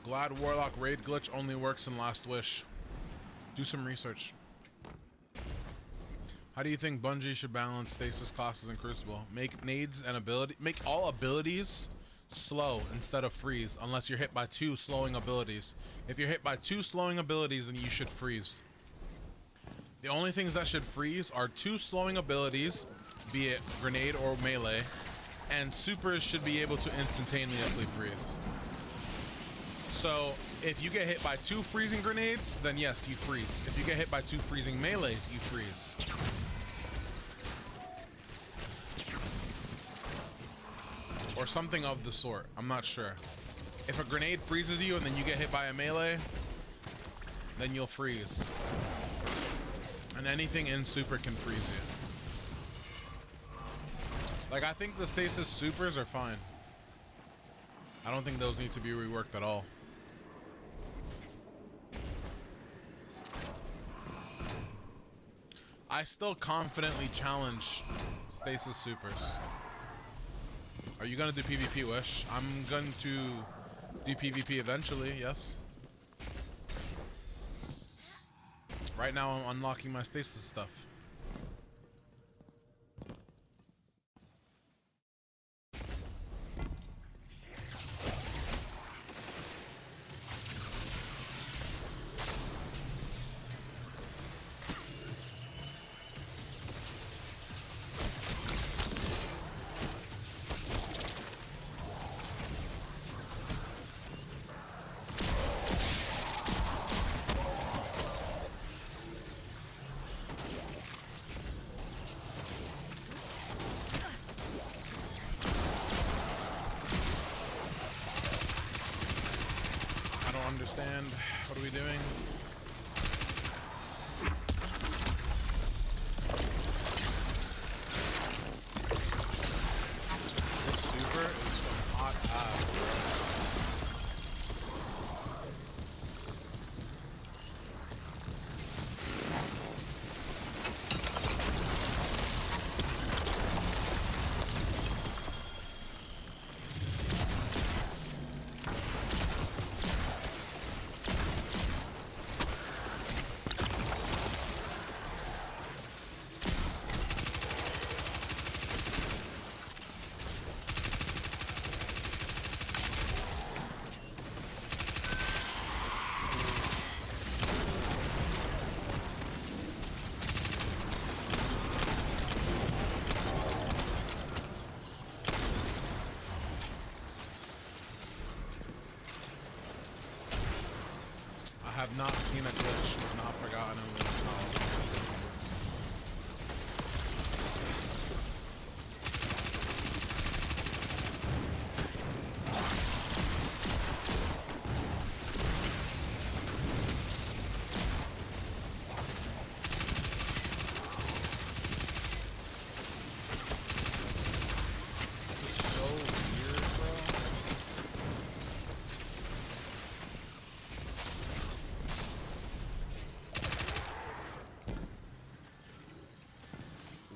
Glad Warlock raid glitch only works in Last Wish. Do some research. How do you think Bungie should balance stasis classes in Crucible? Make nades and make all abilities slow instead of freeze, unless you're hit by 2 slowing abilities. If you're hit by 2 slowing abilities, then you should freeze. The only things that should freeze are 2 slowing abilities, be it grenade or melee, and supers should be able to instantaneously freeze. So if you get hit by 2 freezing grenades, then yes, you freeze. If you get hit by 2 freezing melees, you freeze. Or something of the sort, I'm not sure. If a grenade freezes you and then you get hit by a melee, then you'll freeze. And anything in super can freeze you. Like, I think the stasis supers are fine. I don't think those need to be reworked at all. I still confidently challenge stasis supers. Are you gonna do PvP, Wish? I'm going to do PvP eventually, yes. Right now I'm unlocking my stasis stuff. Understand. What are we doing? This super is some hot ass, bro. I have not seen a glitch, but not forgotten in this house.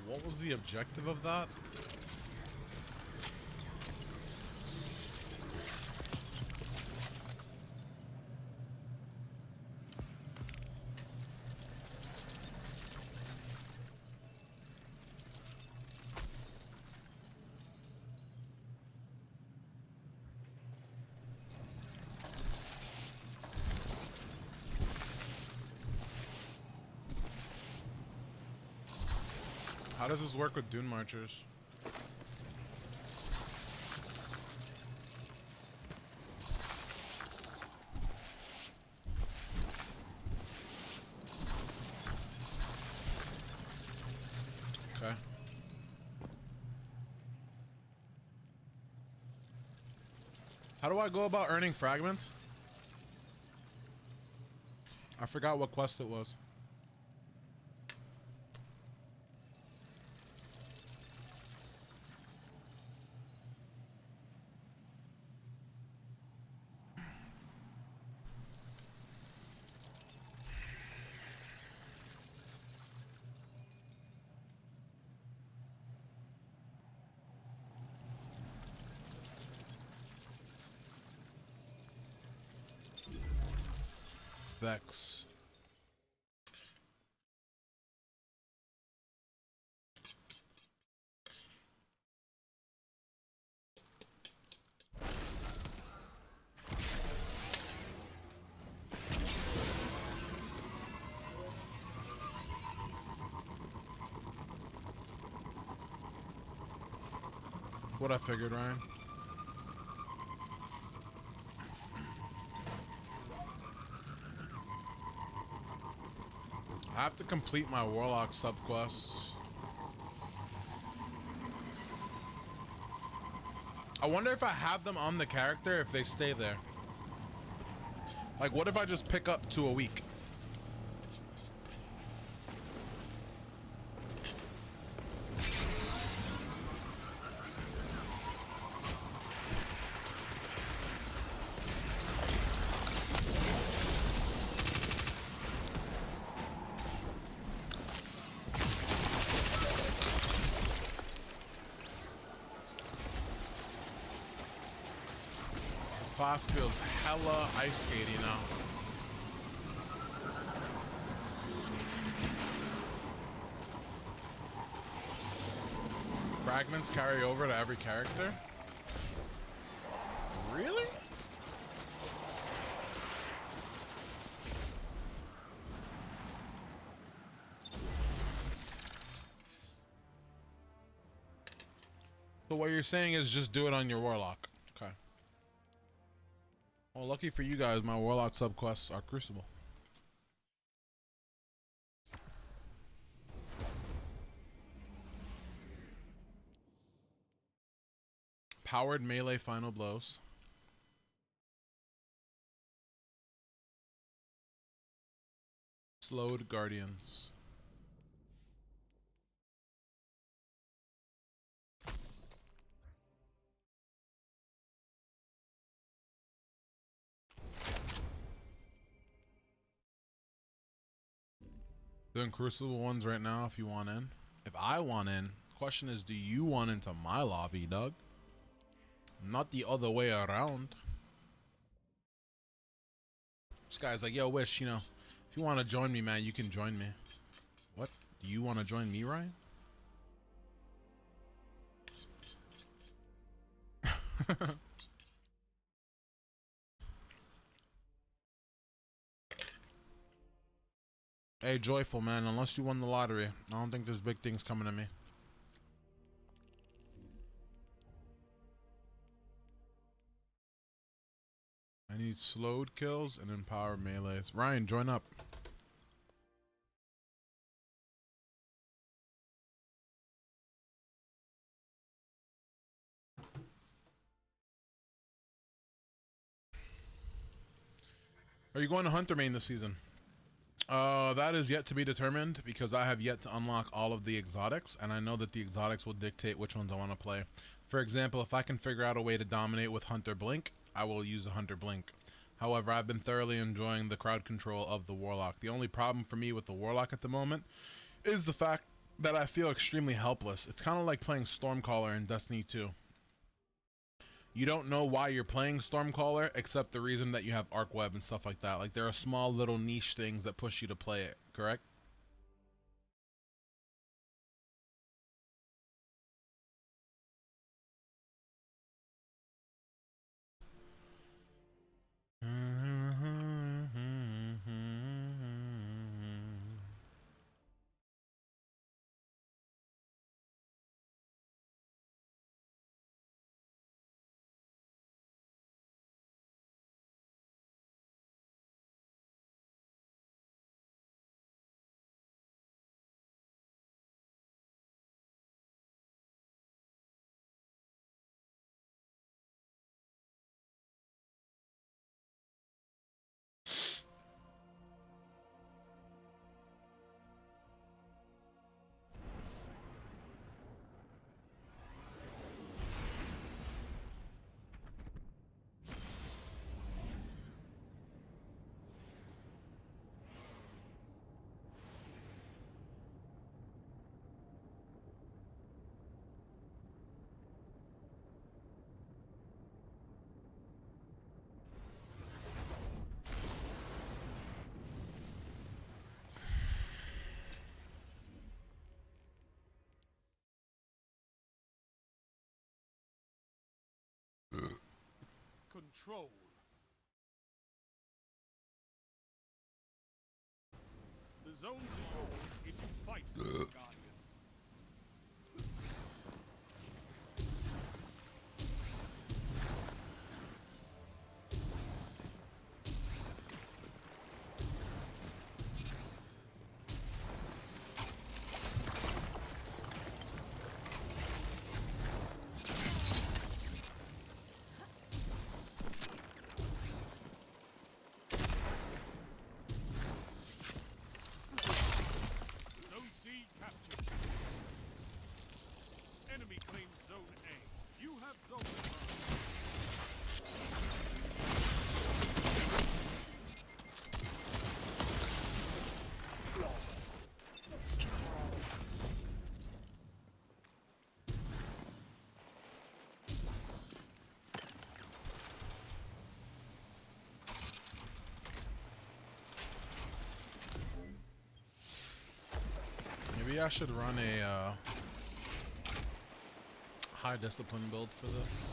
What was the objective of that? How does this work with Dune Marchers? Okay. How do I go about earning fragments? I forgot what quest it was. Vex. What I figured, Ryan. I have to complete my Warlock subquests. I wonder if I have them on the character, if they stay there. Like, what if I just pick up 2 a week? Class feels hella ice skatey now. Fragments carry over to every character? Really? So what you're saying is just do it on your Warlock. Okay. Well, lucky for you guys, my Warlock subquests are Crucible. Powered melee final blows. Slowed guardians. Doing Crucible ones right now if you want in. If I want in, question is, do you want into my lobby, Doug? Not the other way around. This guy's like, yo, Wish, you know, if you want to join me, man, you can join me. What? Do you want to join me, Ryan? Hey, Joyful, man, unless you won the lottery, I don't think there's big things coming to me. I need slowed kills and empowered melees. Ryan, join up. Are you going to Hunter main this season? That is yet to be determined because I have yet to unlock all of the exotics, and I know that the exotics will dictate which ones I want to play. For example, if I can figure out a way to dominate with Hunter Blink, I will use a Hunter Blink. However, I've been thoroughly enjoying the crowd control of the Warlock. The only problem for me with the Warlock at the moment is the fact that I feel extremely helpless. It's kind of like playing Stormcaller in Destiny 2. You don't know why you're playing Stormcaller except the reason that you have Arc Web and stuff like that. Like, there are small little niche things that push you to play it, correct? control. The zones are yours if you fight for the Guardian. Zone C captured. Enemy claims Zone A. You have Zone advantage. Maybe I should run a high discipline build for this.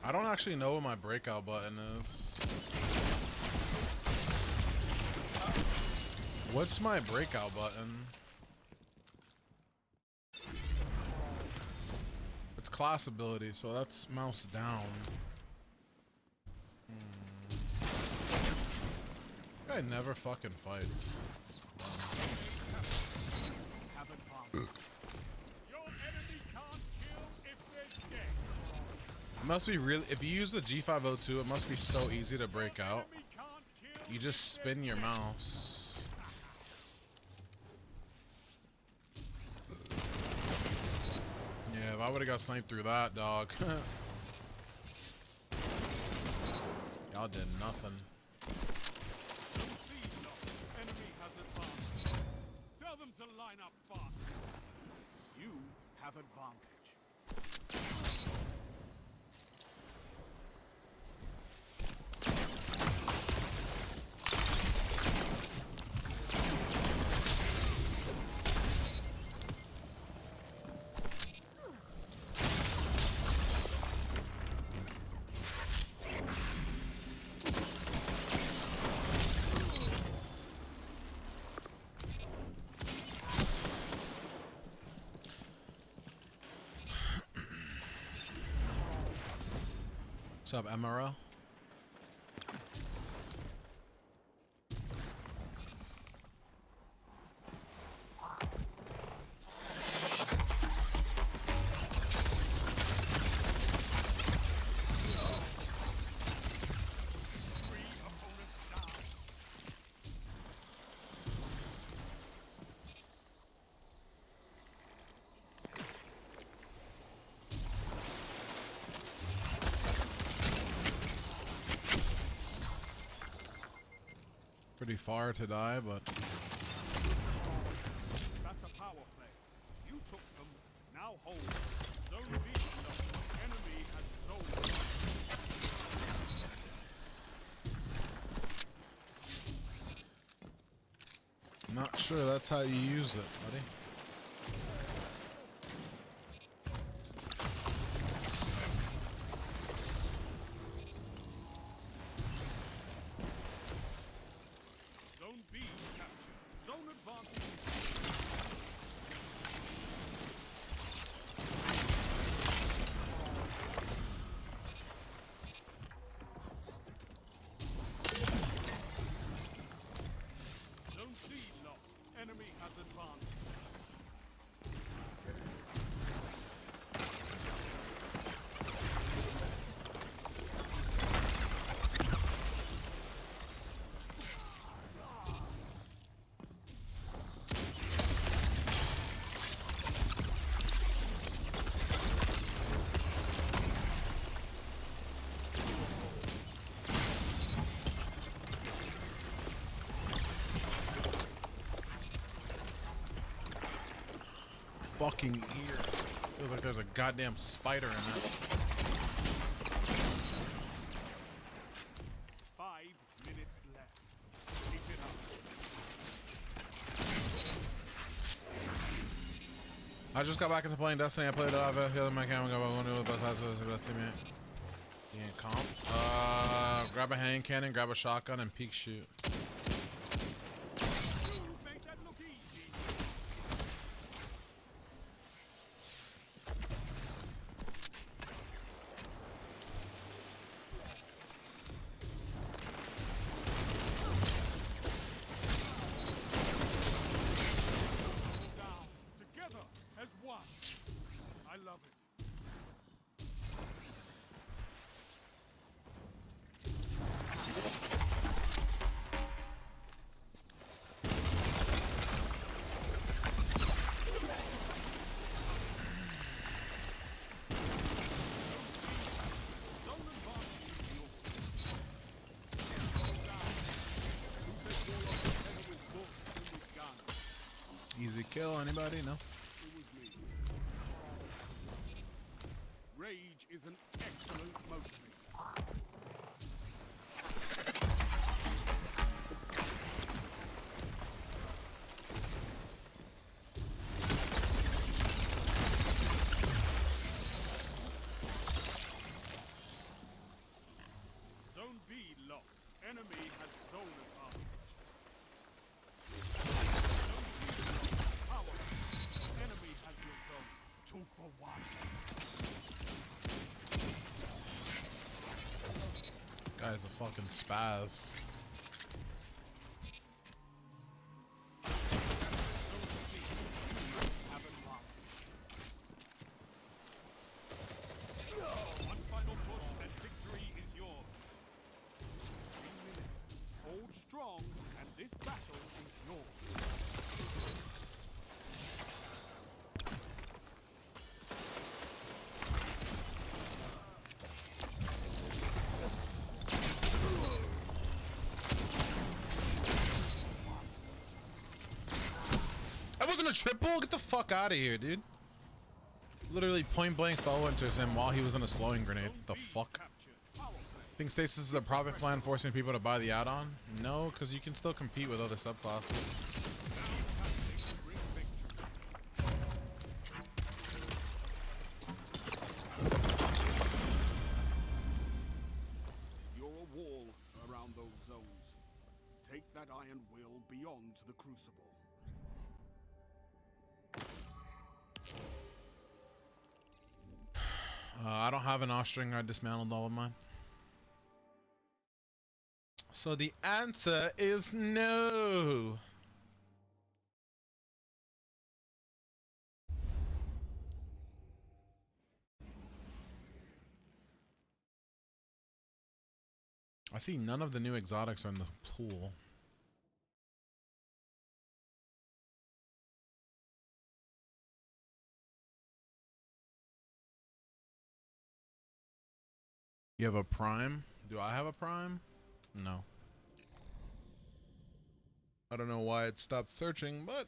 I don't actually know what my breakout button is. What's my breakout button? It's class ability, so that's mouse down. Guy never fucking fights. Have advantage. Your enemy can't kill if they're dead. It must be really. If you use the G502, it must be so easy to break out. Enemy can't kill You just spin your mouse. Yeah, if I would have got sniped through that, dog. Y'all did nothing. Zone C locked. Enemy has advantage. Tell them to line up fast. You have advantage. What's up, MRL? Pretty far to die, but That's a power play. You took them. Now hold. Zone B locked. Enemy has zone. not sure that's how you use it, buddy. Zone B captured. Zone advantage. Zone C lost. Enemy has advanced. Fucking ear. Feels like there's a goddamn spider in it. 5 minutes left. Keep it up. I just got back into playing Destiny. I played it out of the other my camera. Go one of the best see me. You ain't comp. Grab a hand cannon, grab a shotgun, and peek shoot. Make that look easy. Down together as one. I love it. Easy kill, anybody? No? Rage is an excellent motivator. Zone B locked. Enemy has zone advantage. Power. Enemy has your zone. 2 for 1. Guy's a fucking spaz. One final push and victory is yours. 3 minutes. Hold strong and this battle is yours. That wasn't a triple? Get the fuck out of here, dude. Literally point blank fell into him while he was in a slowing grenade. What the fuck? Think Stasis is a profit plan forcing people to buy the add-on? No, because you can still compete with other subclasses. You're a wall around those zones. Take that iron will beyond the Crucible. I don't have an off-string. I dismantled all of mine. So the answer is no. I see none of the new exotics are in the pool. You have a prime? Do I have a prime? No. I don't know why it stopped searching, but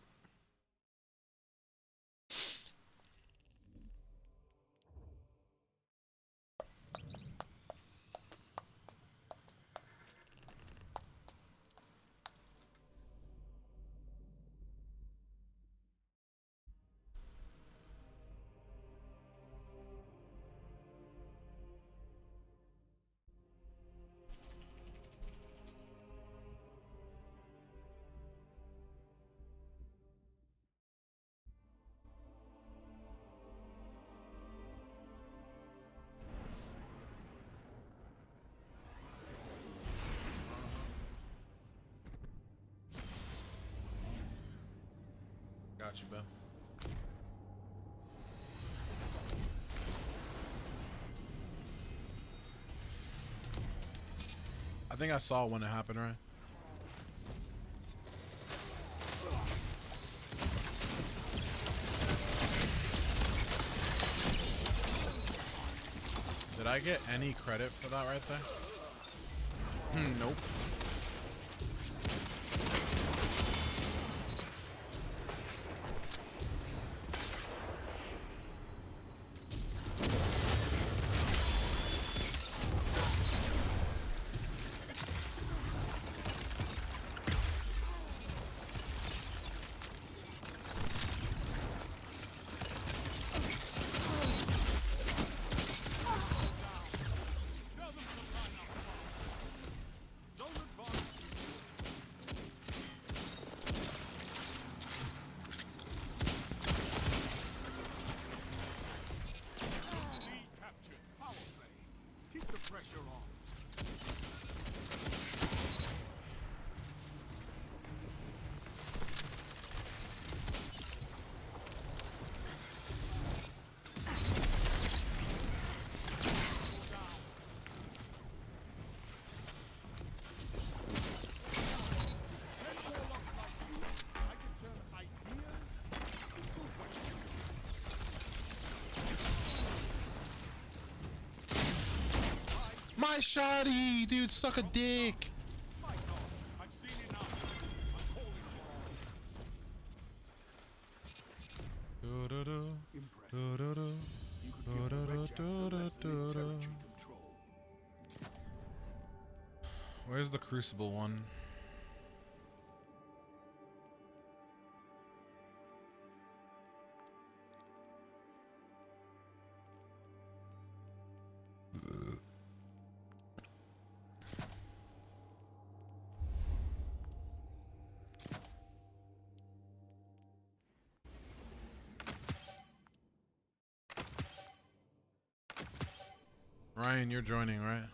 got you, Bill. I think I saw when it happened, right? Did I get any credit for that right there? Nope. Die, shoddy, dude, suck a dick. My God, I've seen enough. I'm calling for impressive. You could give the Red Jacks a lesson in territory control. Where's the Crucible one? Ryan, you're joining, right?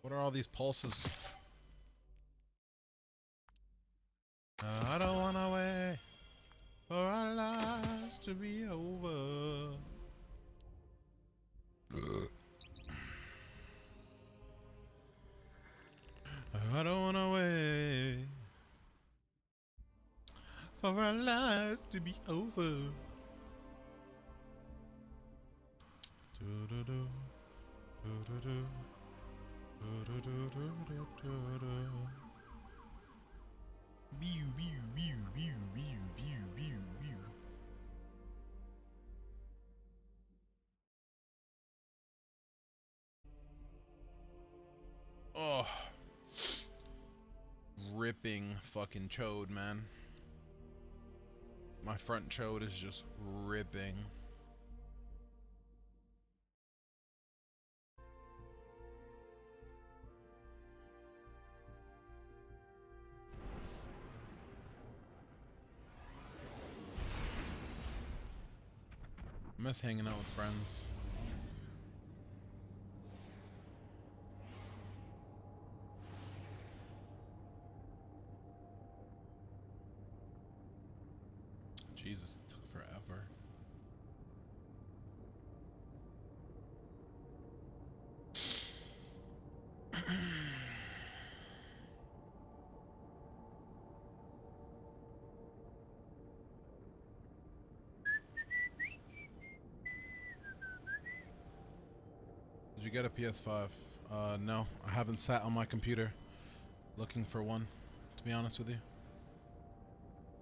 What are all these pulses? I don't wanna wait for our lives to be over. I don't wanna wait for our lives to be over. Do-do-do, do-do-do, do-do-do-do-do-do-do. Bew, bew, bew, bew, bew, bew, bew, bew. Oh, ripping fucking chode, man. My front chode is just ripping. I miss hanging out with friends. Jesus, it took forever. Did you get a PS5? No, I haven't sat on my computer looking for one, to be honest with you.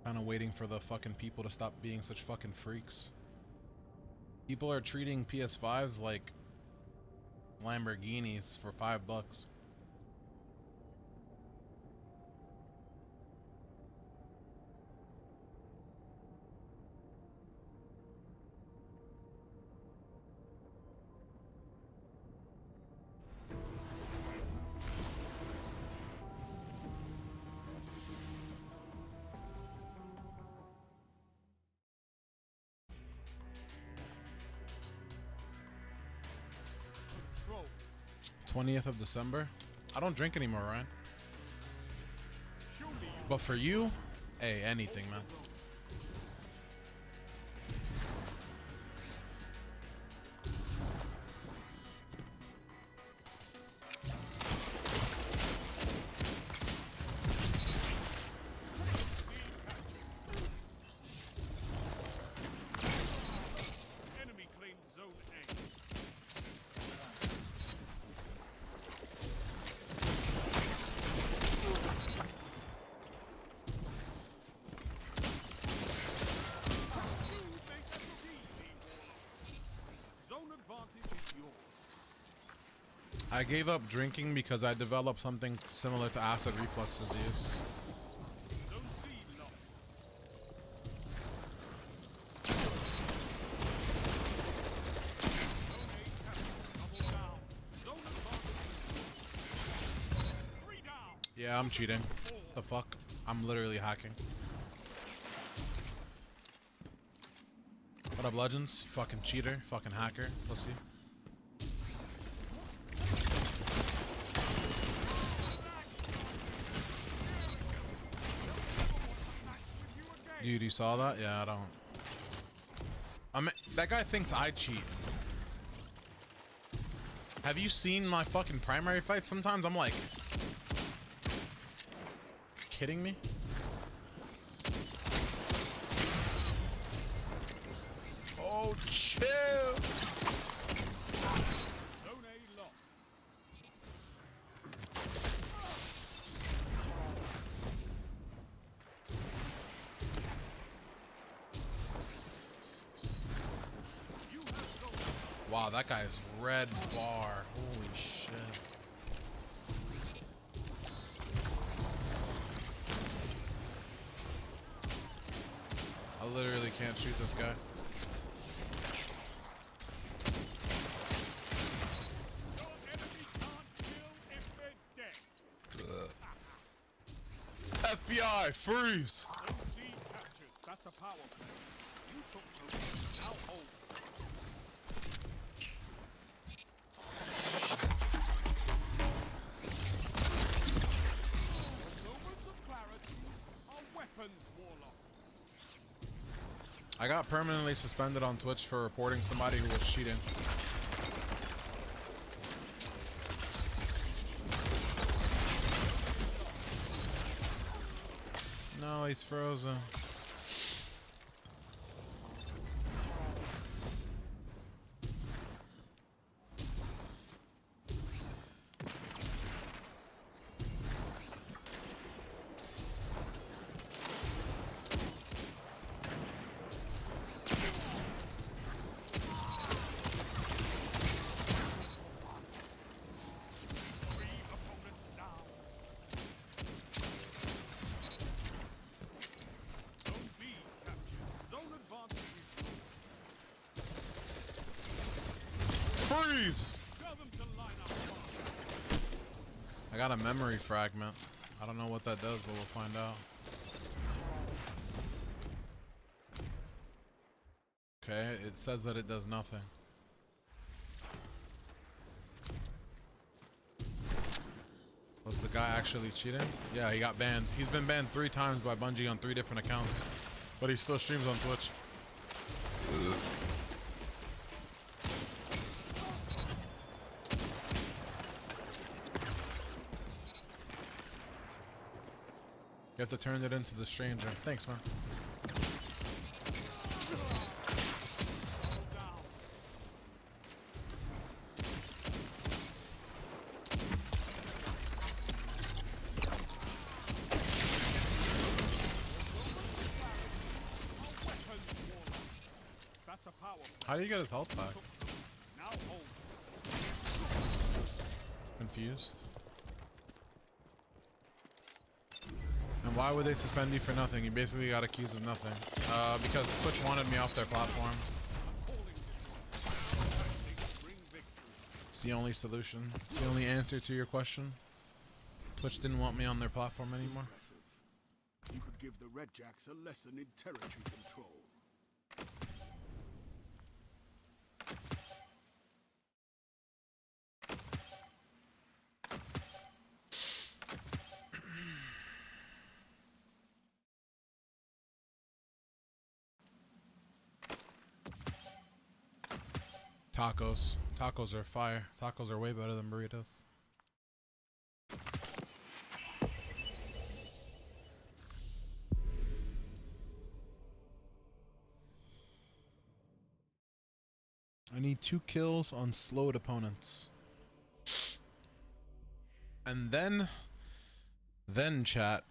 Kind of waiting for the fucking people to stop being such fucking freaks. People are treating PS5s like Lamborghinis for $5. Control. 20th of December? I don't drink anymore, Ryan. Show me you But for you, hey, anything, man. enemy claimed zone A. You make that look easy, Warlock. Zone advantage is yours. I gave up drinking because I developed something similar to acid reflux disease. Zone C lost. Zone A captured. Double down. Zone advantage is yours. 3 down. Yeah, I'm cheating. The fuck? I'm literally hacking. What up, Legends? You fucking cheater. Fucking hacker. Pussy. Dude, you saw that? Yeah, I don't. I mean, that guy thinks I cheat. Have you seen my fucking primary fights? Sometimes I'm like kidding me? Oh, chill. Zone A lost. You have zone. Wow, that guy is red bar. Holy shit. I literally can't shoot this guy. Your enemy can't kill if they're dead. FBI, freeze! OC captured. That's a power play. You took some. Now hold. Moments of clarity are weapons, Warlock. I got permanently suspended on Twitch for reporting somebody who was cheating. No, he's frozen. Three opponents down. Zone B captured. Zone advantage restored. Freeze! Tell them to line up fast. I got a memory fragment. I don't know what that does, but we'll find out. Okay, it says that it does nothing. Was the guy actually cheating? Yeah, he got banned. He's been banned 3 times by Bungie on 3 different accounts, but he still streams on Twitch. You have to turn it into the stranger. Thanks, man. Down. Weapons, Warlock. That's a power play. How do you get his health back? Now hold. Confused. And why would they suspend you for nothing? You basically got accused of nothing. Because Twitch wanted me off their platform. Calling this one. Tactics bring victory. It's the only solution. It's the only answer to your question. Twitch didn't want me on their platform anymore. Impressive. You could give the Red Jacks a lesson in territory control. Tacos. Tacos are fire. Tacos are way better than burritos. I need 2 kills on slowed opponents. And then chat.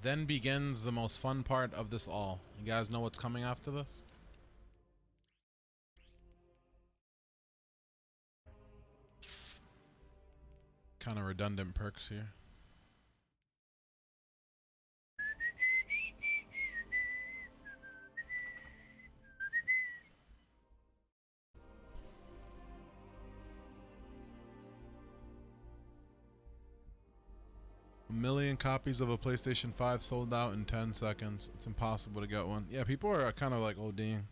Then begins the most fun part of this all. You guys know what's coming after this? Kind of redundant perks here. A million copies of a PlayStation 5 sold out in 10 seconds. It's impossible to get one. Yeah, people are kind of like ODing.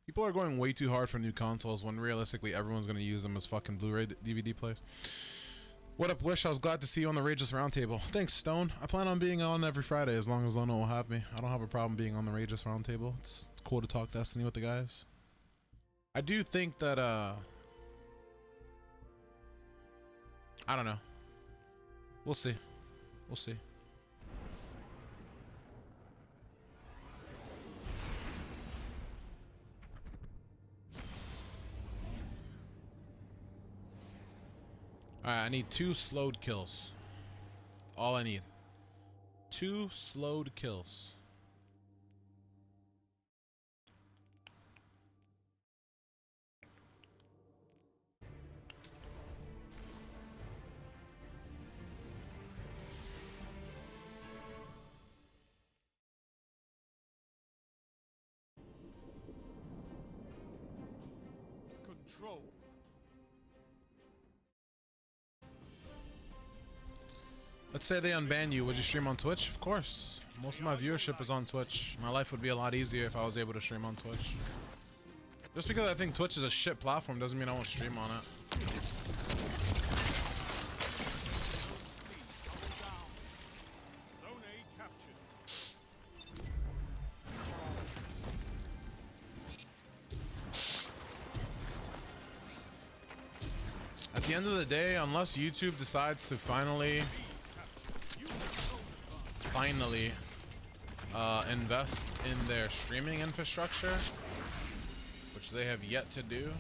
People are going way too hard for new consoles when realistically everyone's going to use them as fucking Blu-ray DVD players. What up, Wish? I was glad to see you on the Rageous Roundtable. Thanks, Stone. I plan on being on every Friday as long as Lono will have me. I don't have a problem being on the Rageous Roundtable. It's cool to talk Destiny with the guys. I do think that, I don't know. We'll see. We'll see. Alright, I need 2 slowed kills. All I need. 2 slowed kills. Control. Let's say they unban you. Would you stream on Twitch? Of course. Most of my viewership is on Twitch. My life would be a lot easier if I was able to stream on Twitch. Just because I think Twitch is a shit platform doesn't mean I won't stream on it. Zone A captured. At the end of the day, unless YouTube decides to finally invest in their streaming infrastructure, which they have yet to do.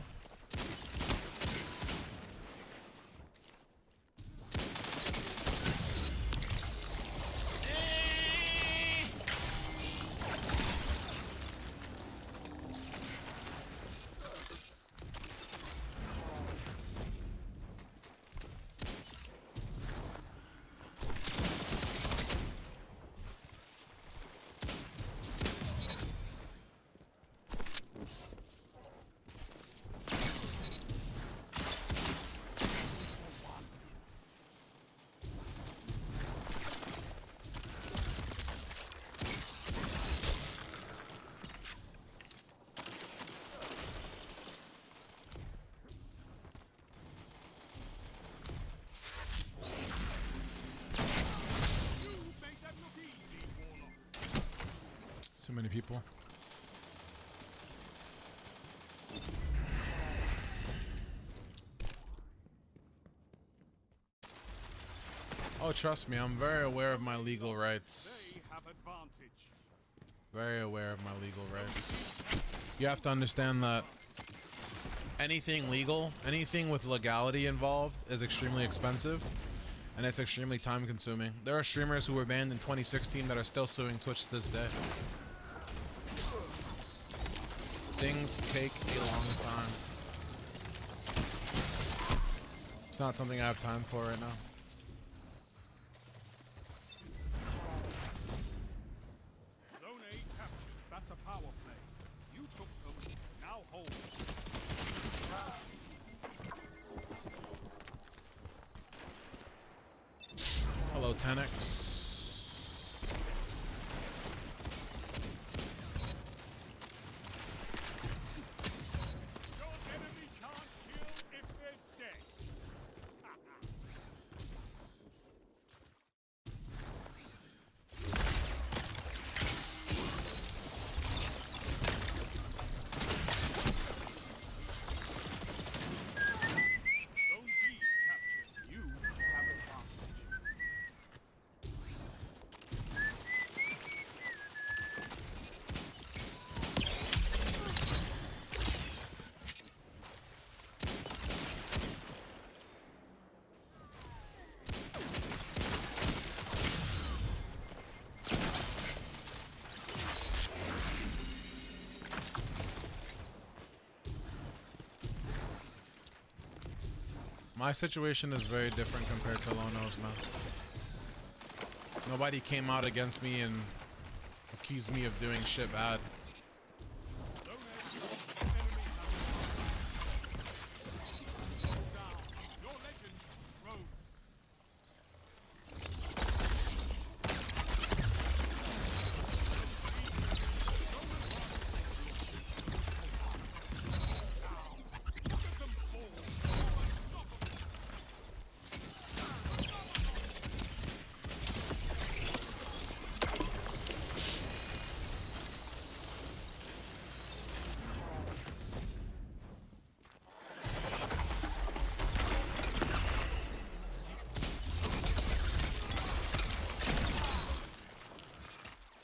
So many people. Oh, trust me, I'm very aware of my legal rights. They have advantage. Very aware of my legal rights. You have to understand that anything legal, anything with legality involved is extremely expensive, and it's extremely time consuming. There are streamers who were banned in 2016 that are still suing Twitch to this day. Things take a long time. It's not something I have time for right now. Zone A captured. That's a power play. You took them. Now hold. Hello, 10x. Your enemy can't kill if they're dead. Zone B captured. You have advantage. My situation is very different compared to Lono's, man. Nobody came out against me and accused me of doing shit bad. Zone A, enemy has down. Your legend rose. Look at them fall.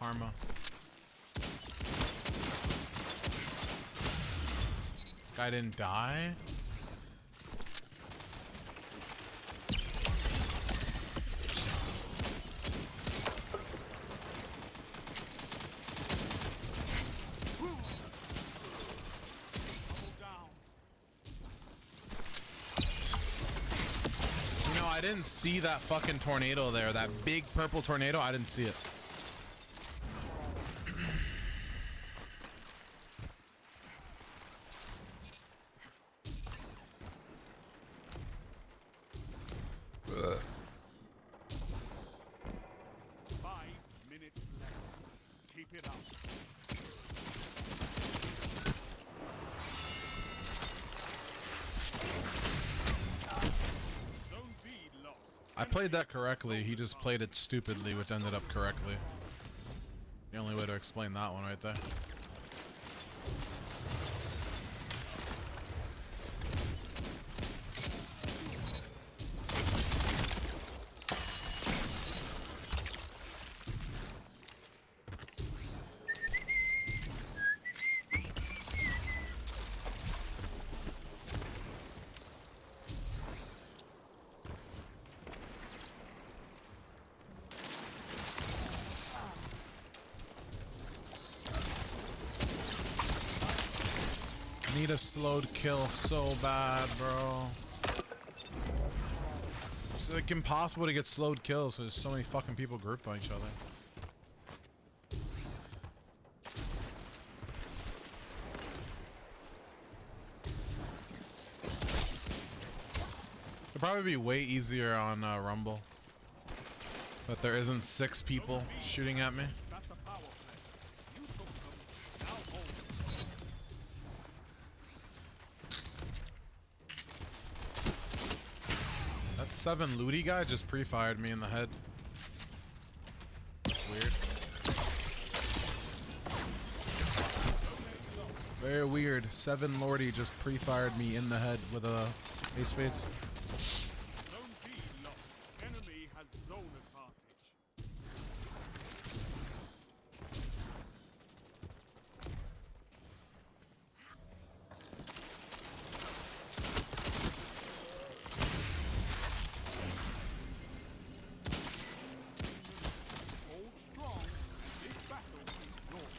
Karma. Guy didn't die? I didn't see that fucking tornado there. That big purple tornado. I didn't see it. Ugh. 5 minutes left. Keep it up. Zone B lost. I played that correctly. He just played it stupidly, which ended up correctly. The only way to explain that one right there. Need a slowed kill so bad, bro. It's like impossible to get slowed kills. There's so many fucking people grouped on each other. It'd probably be way easier on Rumble, but there isn't 6 people shooting at me. That's a power play. You took them. Now hold it. That 7 looty guy just pre-fired me in the head. That's weird. Very weird. 7 Lordy just pre-fired me in the head with a ace spades. Zone B lost. Enemy has zone advantage. Hold strong. This battle is yours.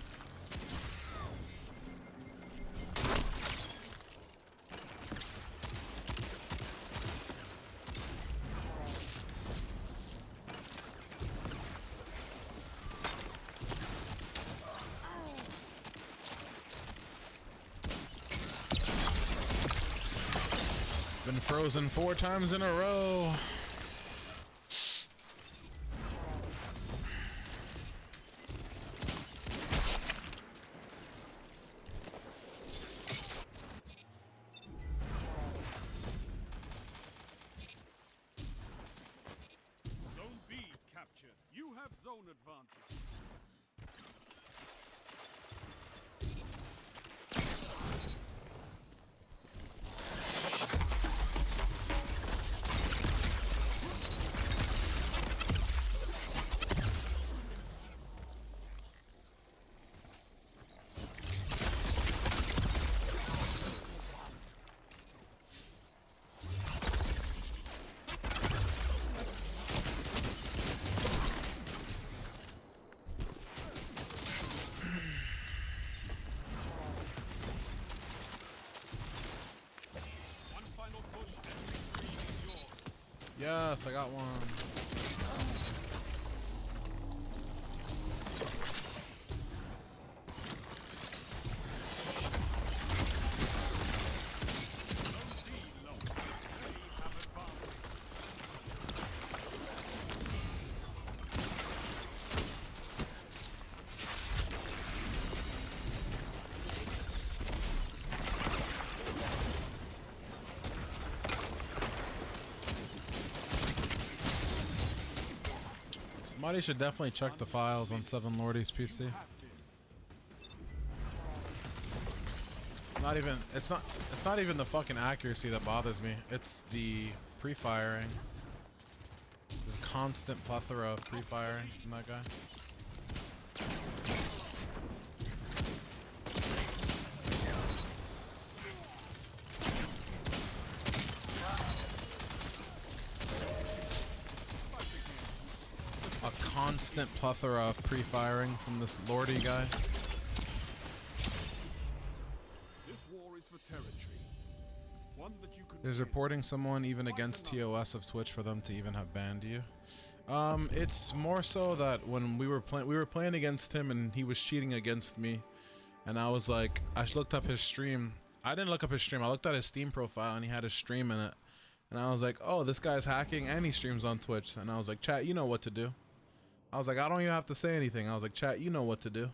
Been frozen 4 times in a row. Zone B captured. You have zone advantage. One final push and victory is yours. Yes, I got one. Zone D lost. They have advantage. Somebody should definitely check the files on 7 Lordy's PC. Have this. It's not even the fucking accuracy that bothers me. It's the pre-firing. There's a constant plethora of pre-firing from that guy. A constant plethora of pre-firing from this Lordy guy. This war is for territory. One that you could Is win. reporting someone even against TOS of Twitch for them to even have banned you? It's more so that when we were playing against him and he was cheating against me, and I was like, I looked up his stream. I didn't look up his stream. I looked at his Steam profile and he had his stream in it, and I was like, oh, this guy's hacking and he streams on Twitch. And I was like, chat, you know what to do. I was like, I don't even have to say anything. I was like, chat, you know what to do.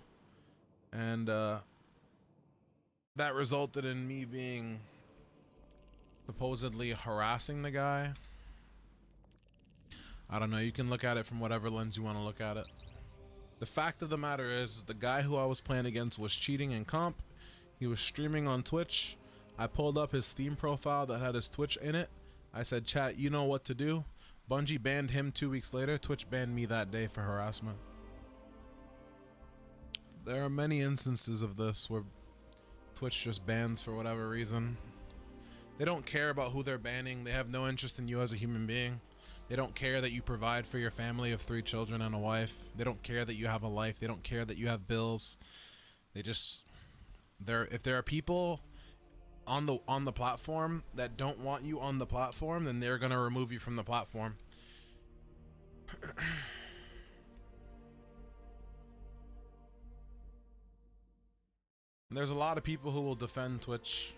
And that resulted in me being supposedly harassing the guy. I don't know. You can look at it from whatever lens you want to look at it. The fact of the matter is, the guy who I was playing against was cheating in comp. He was streaming on Twitch. I pulled up his Steam profile that had his Twitch in it. I said, chat, you know what to do. Bungie banned him 2 weeks later. Twitch banned me that day for harassment. There are many instances of this where Twitch just bans for whatever reason. They don't care about who they're banning. They have no interest in you as a human being. They don't care that you provide for your family of 3 children and a wife. They don't care that you have a life. They don't care that you have bills. They just, if there are people on the platform that don't want you on the platform, then they're gonna remove you from the platform. There's a lot of people who will defend Twitch.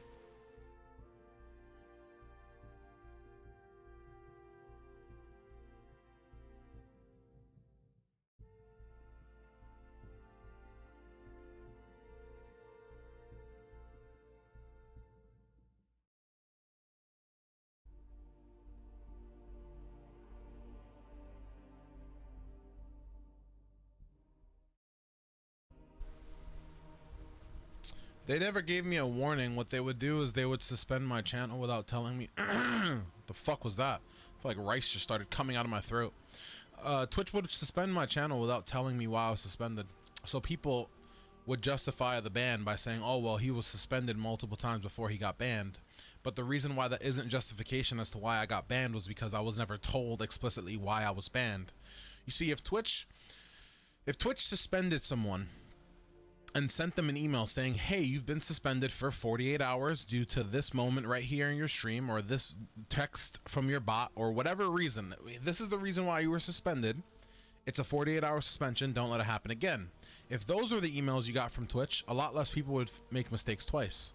They never gave me a warning. What they would do is they would suspend my channel without telling me. What the fuck was that? I feel like rice just started coming out of my throat. Twitch would suspend my channel without telling me why I was suspended. So people would justify the ban by saying, oh, well, he was suspended multiple times before he got banned. But the reason why that isn't justification as to why I got banned was because I was never told explicitly why I was banned. You see, if Twitch suspended someone and sent them an email saying, hey, you've been suspended for 48 hours due to this moment right here in your stream, or this text from your bot, or whatever reason, this is the reason why you were suspended. It's a 48-hour suspension. Don't let it happen again. If those were the emails you got from Twitch, a lot less people would make mistakes twice.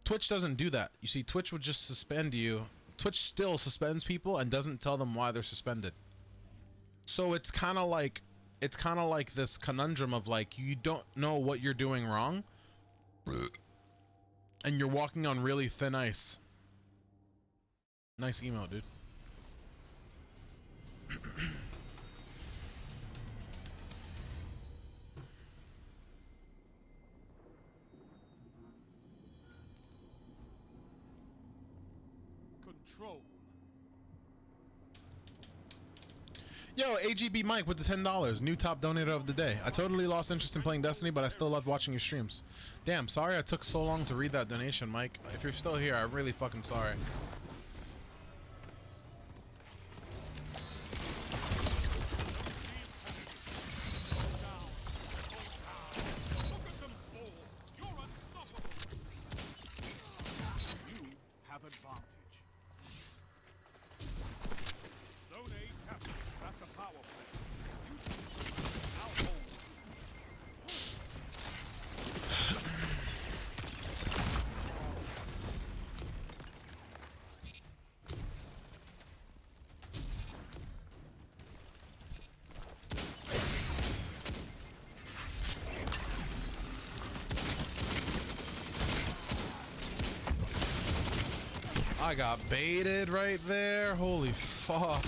Twitch doesn't do that. You see, Twitch would just suspend you. Twitch still suspends people and doesn't tell them why they're suspended. So it's kind of like this conundrum of like, you don't know what you're doing wrong and you're walking on really thin ice. Nice emo, dude. Control. Yo, AGB Mike with the $10. New top donator of the day. I totally lost interest in playing Destiny, but I still love watching your streams. Damn, sorry I took so long to read that donation, Mike. If you're still here, I'm really fucking sorry. You have advantage. Zone A captured. That's a power play. I'll hold. I got baited right there. Holy fuck.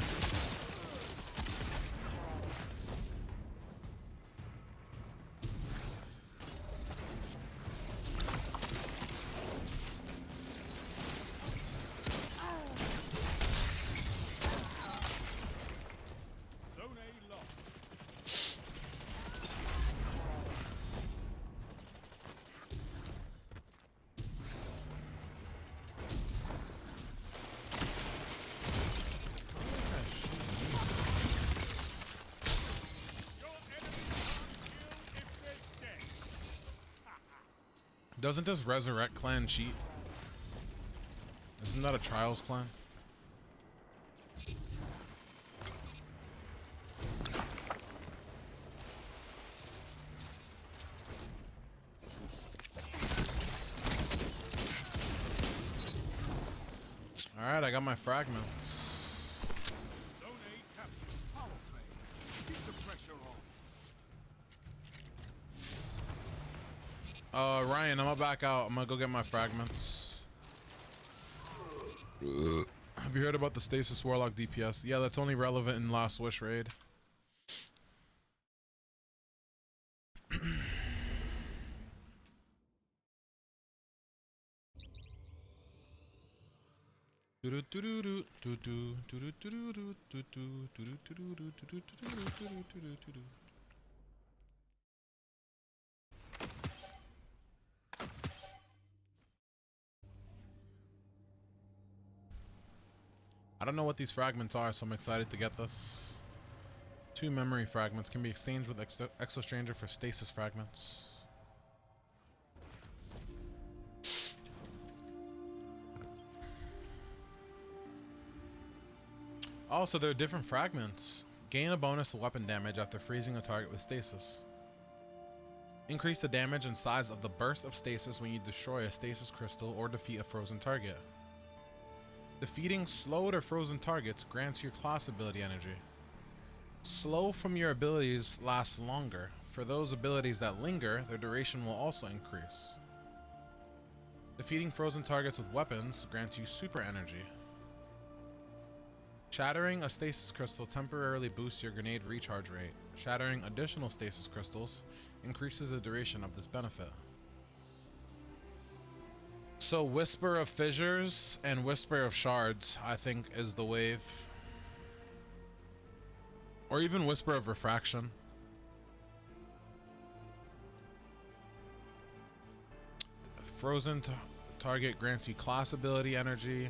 Zone A lost. Your enemy can't kill if they're dead. Doesn't this Resurrect clan cheat? Isn't that a Trials clan? Alright, I got my fragments. Zone A captured. Power play. Keep the pressure on. Ryan, I'm gonna back out. I'm gonna go get my fragments. Have you heard about the Stasis Warlock DPS? Yeah, that's only relevant in Last Wish raid. I don't know what these fragments are, so I'm excited to get this. 2 memory fragments can be exchanged with Exo Stranger for stasis fragments. Also, there are different fragments. Gain a bonus of weapon damage after freezing a target with stasis. Increase the damage and size of the burst of stasis when you destroy a stasis crystal or defeat a frozen target. Defeating slowed or frozen targets grants your class ability energy. Slow from your abilities lasts longer. For those abilities that linger, their duration will also increase. Defeating frozen targets with weapons grants you super energy. Shattering a stasis crystal temporarily boosts your grenade recharge rate. Shattering additional stasis crystals increases the duration of this benefit. So Whisper of Fissures and Whisper of Shards, I think, is the wave. Or even Whisper of Refraction. Frozen target grants you class ability energy.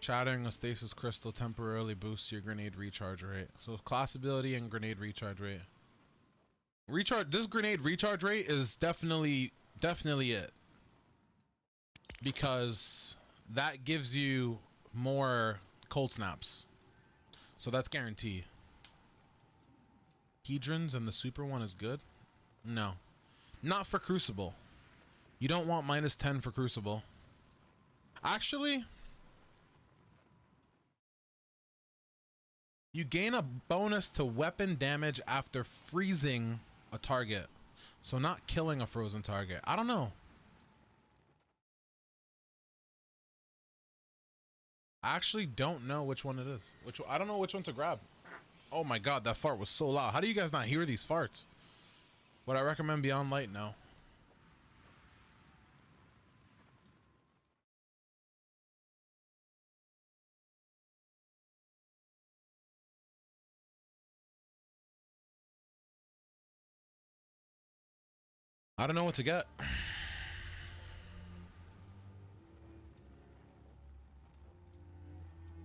Shattering a stasis crystal temporarily boosts your grenade recharge rate. So class ability and grenade recharge rate. This grenade recharge rate is definitely it. Because that gives you more cold snaps. So that's guaranteed. Hedrons and the super one is good? No. Not for Crucible. You don't want -10 for Crucible. Actually, you gain a bonus to weapon damage after freezing a target. So not killing a frozen target. I don't know. I actually don't know which one it is. I don't know which one to grab. Oh my god, that fart was so loud. How do you guys not hear these farts? Would I recommend Beyond Light? No. I don't know what to get.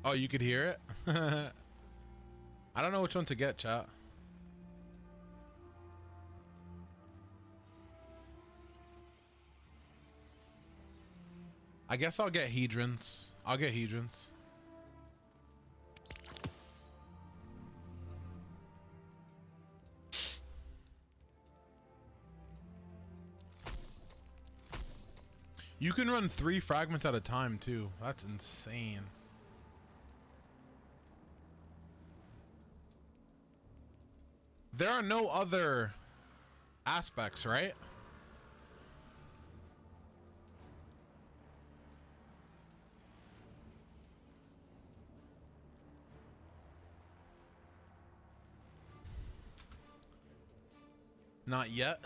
Oh, you could hear it? I don't know which one to get, chat. I guess I'll get Hedrons. I'll get Hedrons. You can run 3 fragments at a time too. That's insane. There are no other aspects, right? Not yet.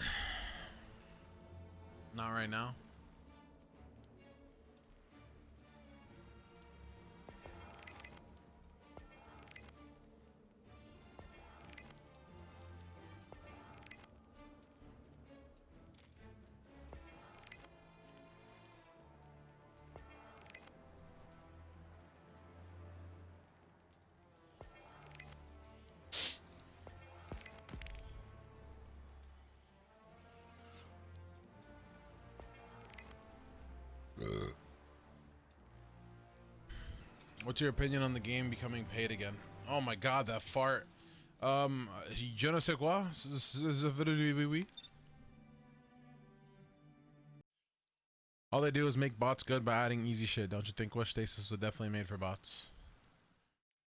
Not right now. What's your opinion on the game becoming paid again? Oh my god, that fart. Je ne sais quoi. All they do is make bots good by adding easy shit. Don't you think Stasis was definitely made for bots?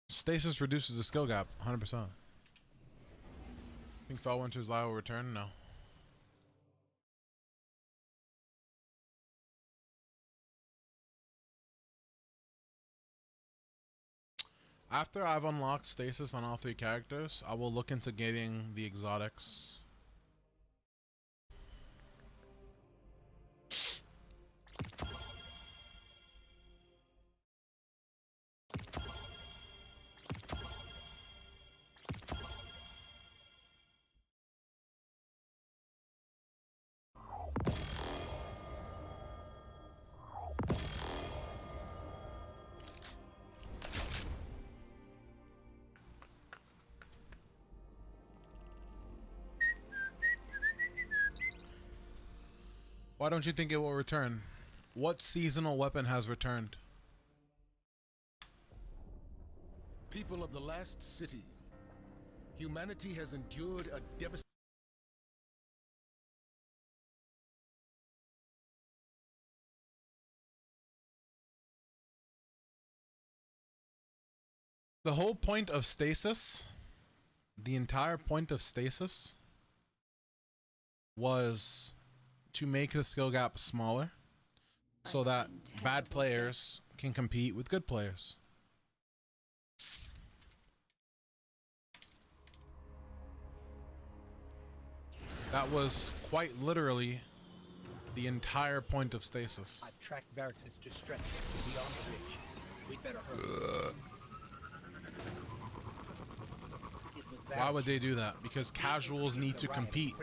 Stasis reduces the skill gap, 100%. Think Fellwinter's Lie will return? No. After I've unlocked Stasis on all 3 characters, I will look into getting the exotics. Why don't you think it will return? What seasonal weapon has returned? People of the last city, humanity has endured a devastating. The whole point of Stasis, the entire point of Stasis, was to make the skill gap smaller so that bad players can compete with good players. That was quite literally the entire point of Stasis. I've tracked Varrix's distress beyond the ridge. We'd better hurry. Why would they do that? Because casuals need to compete.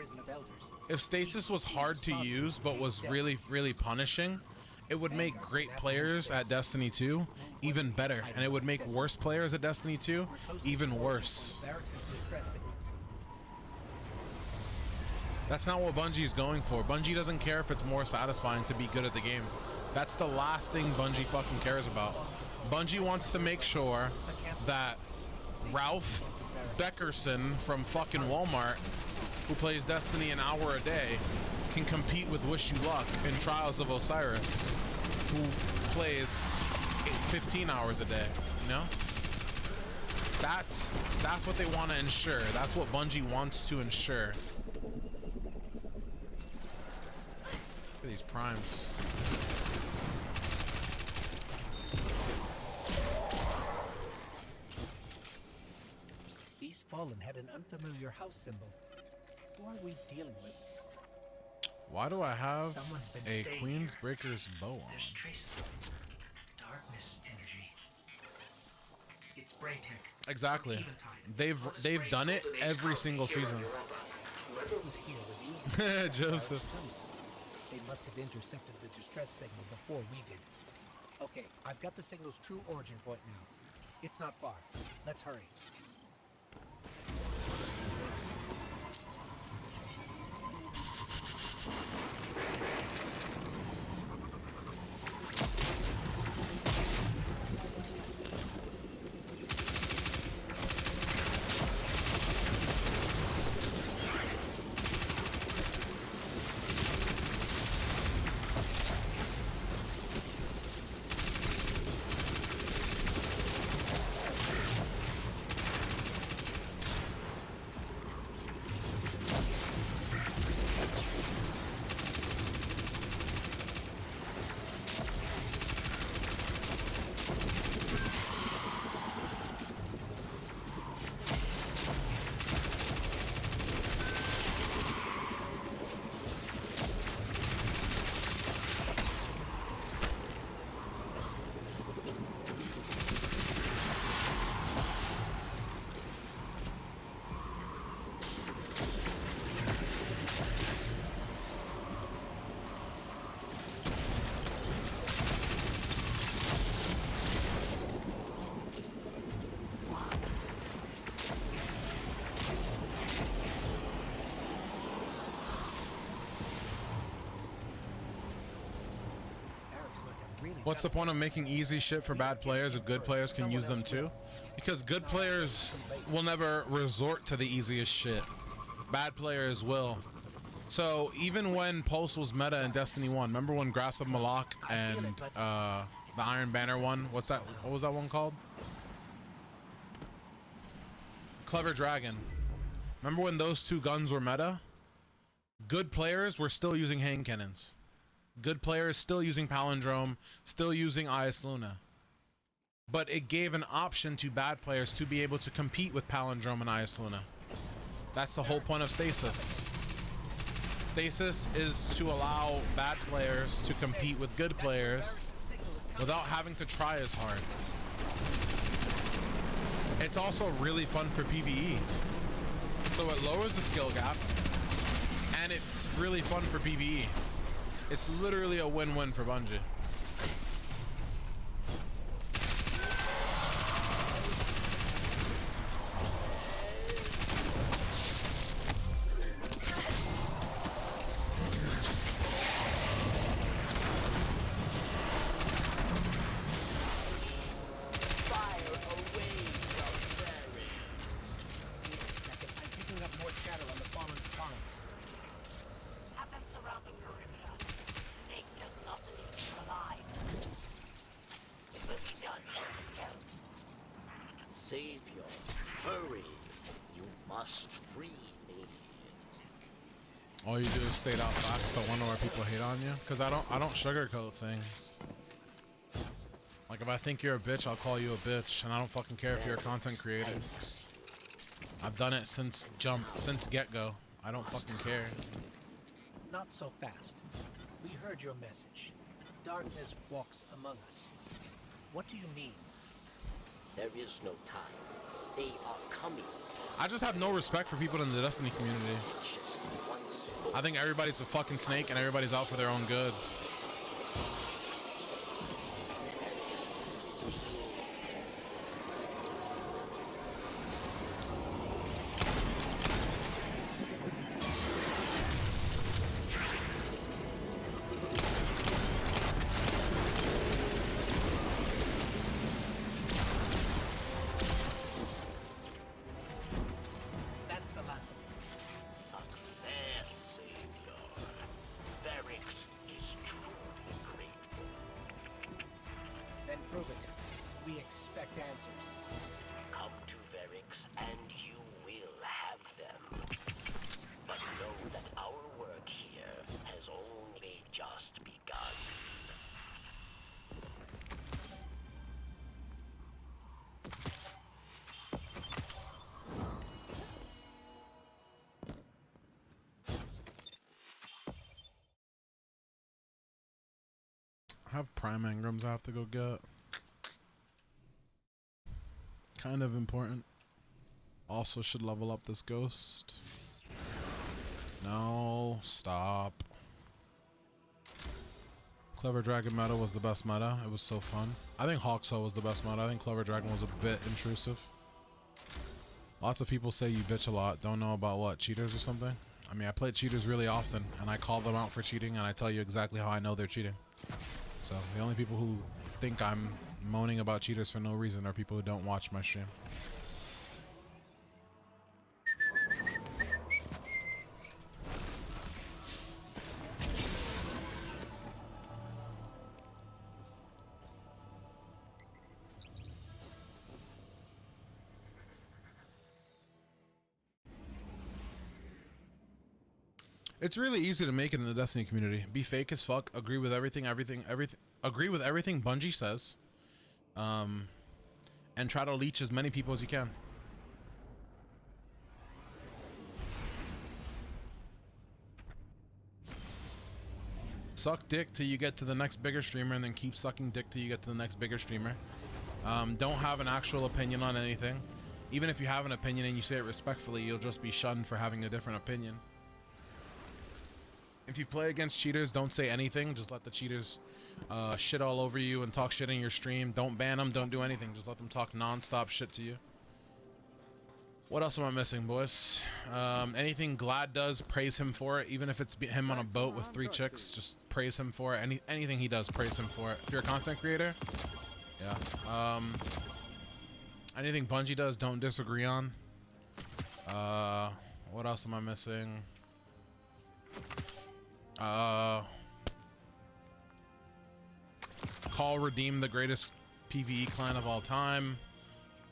If Stasis was hard to use but was really, really punishing, it would make great players at Destiny 2 even better, and it would make worse players at Destiny 2 even worse. That's not what Bungie is going for. Bungie doesn't care if it's more satisfying to be good at the game. That's the last thing Bungie fucking cares about. Bungie wants to make sure that Ralph Beckerson from fucking Walmart, who plays Destiny an hour a day, can compete with Wishyouluckk in Trials of Osiris, who plays 15 hours a day, you know? That's what they want to ensure. That's what Bungie wants to ensure. Look at these primes. These Fallen had an unfamiliar house symbol. Who are we dealing with? Why do I have a Queen's Breaker's bow on? There's traces of darkness energy. It's Bray tech. Exactly. They've done it every single season. Whoever was here was using Joseph. They must have intercepted the distress signal before we did. Okay, I've got the signal's true origin point now. It's not far. Let's hurry. really What's the point of making easy shit for bad players if good players can use them too? Because good players will never resort to the easiest shit. Bad players will. So even when Pulse was meta in Destiny 1, remember when Grass of Malak and the Iron Banner one? What's that? What was that one called? Clever Dragon. Remember when those two guns were meta? Good players were still using hand cannons. Good players still using Palindrome, still using Ias Luna. But it gave an option to bad players to be able to compete with Palindrome and Ias Luna. That's the whole point of Stasis. Stasis is to allow bad players to compete with good players without having to try as hard. It's also really fun for PvE. So it lowers the skill gap, and it's really fun for PvE. It's literally a win-win for Bungie. Savior, hurry. You must free me. All you do is state out facts, so I wonder why people hate on you. Cause I don't sugarcoat things. Like if I think you're a bitch, I'll call you a bitch, and I don't fucking care if you're a content creator. I've done it since get-go. I don't fucking care. Not so fast. We heard your message. Darkness walks among us. What do you mean? There is no time. They are coming. I just have no respect for people in the Destiny community. I think everybody's a fucking snake and everybody's out for their own good. I have prime engrams I have to go get. Kind of important. Also should level up this ghost. No, stop. Clever Dragon meta was the best meta. It was so fun. I think Hawksaw was the best meta. I think Clever Dragon was a bit intrusive. Lots of people say you bitch a lot. Don't know about what? Cheaters or something? I mean, I play cheaters really often, and I call them out for cheating, and I tell you exactly how I know they're cheating. So the only people who think I'm moaning about cheaters for no reason are people who don't watch my stream. It's really easy to make it in the Destiny community. Be fake as fuck. Agree with everything. Agree with everything Bungie says. And try to leech as many people as you can. Suck dick till you get to the next bigger streamer, and then keep sucking dick till you get to the next bigger streamer. Don't have an actual opinion on anything. Even if you have an opinion and you say it respectfully, you'll just be shunned for having a different opinion. If you play against cheaters, don't say anything. Just let the cheaters shit all over you and talk shit in your stream. Don't ban them. Don't do anything. Just let them talk non-stop shit to you. What else am I missing, boys? Anything Glad does, praise him for it. Even if it's him on a boat with 3 chicks, just praise him for it. Anything he does, praise him for it. If you're a content creator, yeah. Anything Bungie does, don't disagree on. What else am I missing? Call Redeem the greatest PvE clan of all time.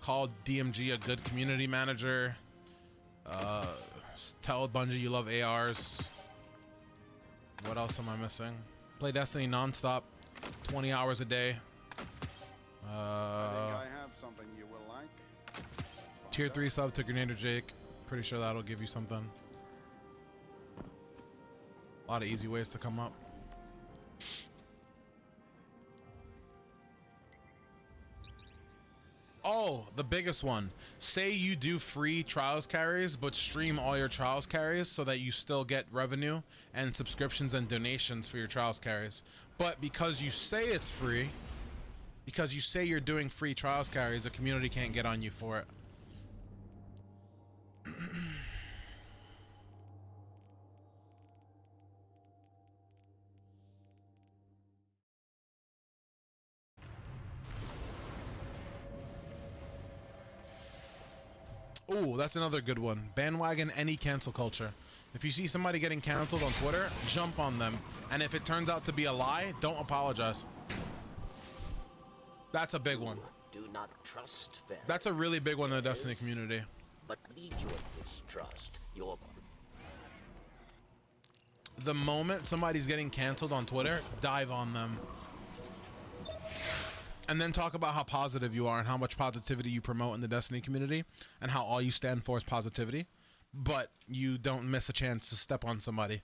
Call DMG a good community manager. Tell Bungie you love ARs. What else am I missing? Play Destiny nonstop, 20 hours a day. I think I have something you will like. Tier 3 sub to Grenader Jake. Pretty sure that'll give you something. A lot of easy ways to come up. Oh, the biggest one. Say you do free trials carries, but stream all your trials carries so that you still get revenue and subscriptions and donations for your trials carries. But because you say it's free, because you say you're doing free trials carries, the community can't get on you for it. Ooh, that's another good one. Bandwagon any cancel culture. If you see somebody getting canceled on Twitter, jump on them. And if it turns out to be a lie, don't apologize. That's a big one. Do not trust them. That's a really big one in the Destiny community. But leave your distrust. The moment somebody's getting canceled on Twitter, dive on them. And then talk about how positive you are and how much positivity you promote in the Destiny community and how all you stand for is positivity, but you don't miss a chance to step on somebody.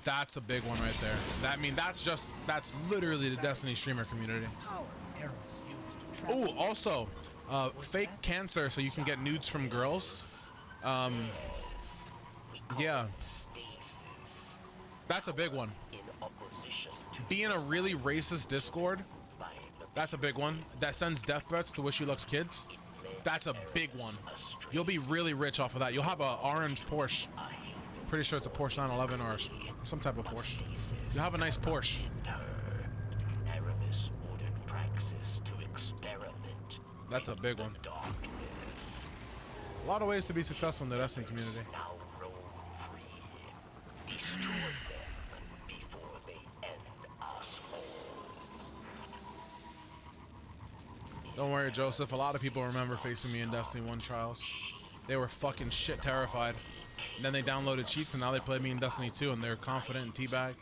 That's a big one right there. That's literally the Destiny streamer community. Oh, also, fake cancer so you can get nudes from girls. Yeah. That's a big one. Be in a really racist Discord. That's a big one. That sends death threats to Wishyouluck's kids. That's a big one. You'll be really rich off of that. You'll have an orange Porsche. Pretty sure it's a Porsche 911 or some type of Porsche. You'll have a nice Porsche. That's a big one. A lot of ways to be successful in the Destiny community. Don't worry, Joseph. A lot of people remember facing me in Destiny 1 trials. They were fucking shit terrified. And then they downloaded cheats and now they play me in Destiny 2 and they're confident in teabag.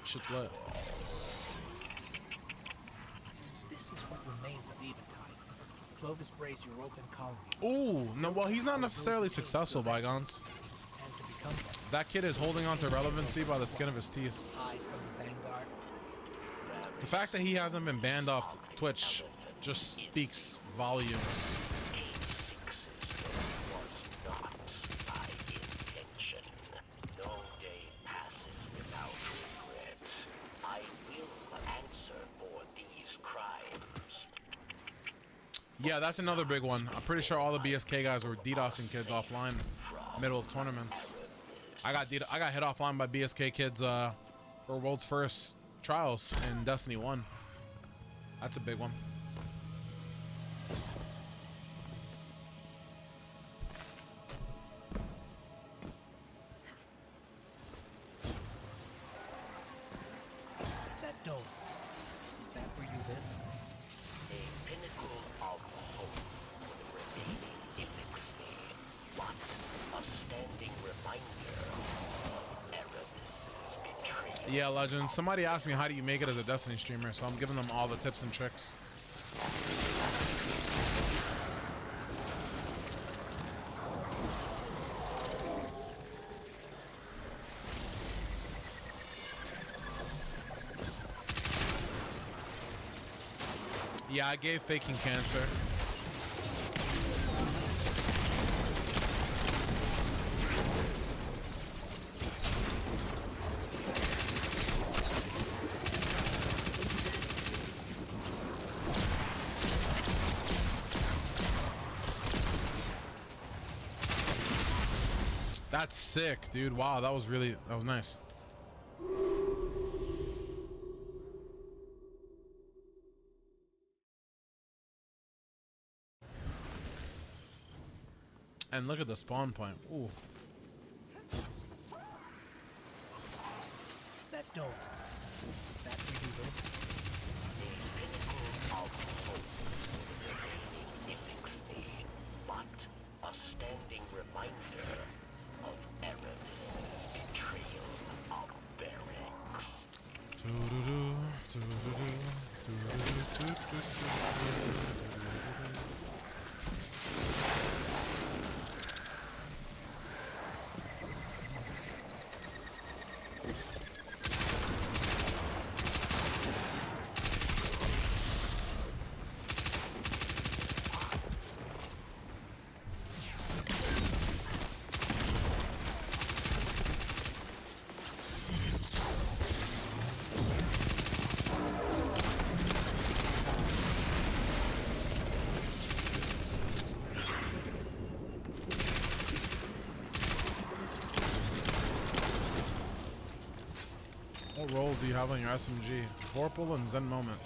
Shit's lit. This is what remains of Eventide. Clovis Bray's European colony. Ooh, no, well, he's not necessarily successful, Bygones. That kid is holding on to relevancy by the skin of his teeth. The fact that he hasn't been banned off Twitch just speaks volumes. Yeah, that's another big one. I'm pretty sure all the BSK guys were DDoSing kids offline, middle of tournaments. I got hit offline by BSK kids for world's first trials in Destiny 1. That's a big one. That dome. Is that where you live? A pinnacle of hope for the remaining elixir. What a standing reminder of Erebus's betrayal. Yeah, Legend. Somebody asked me how do you make it as a Destiny streamer, so I'm giving them all the tips and tricks. Yeah, I gave faking cancer. That's sick, dude. Wow, that was nice. And look at the spawn point. Ooh. That door. Is that medieval? But a standing reminder of Erebus's betrayal of Barracks. What roles do you have on your SMG? Vorpal and Zen Moment.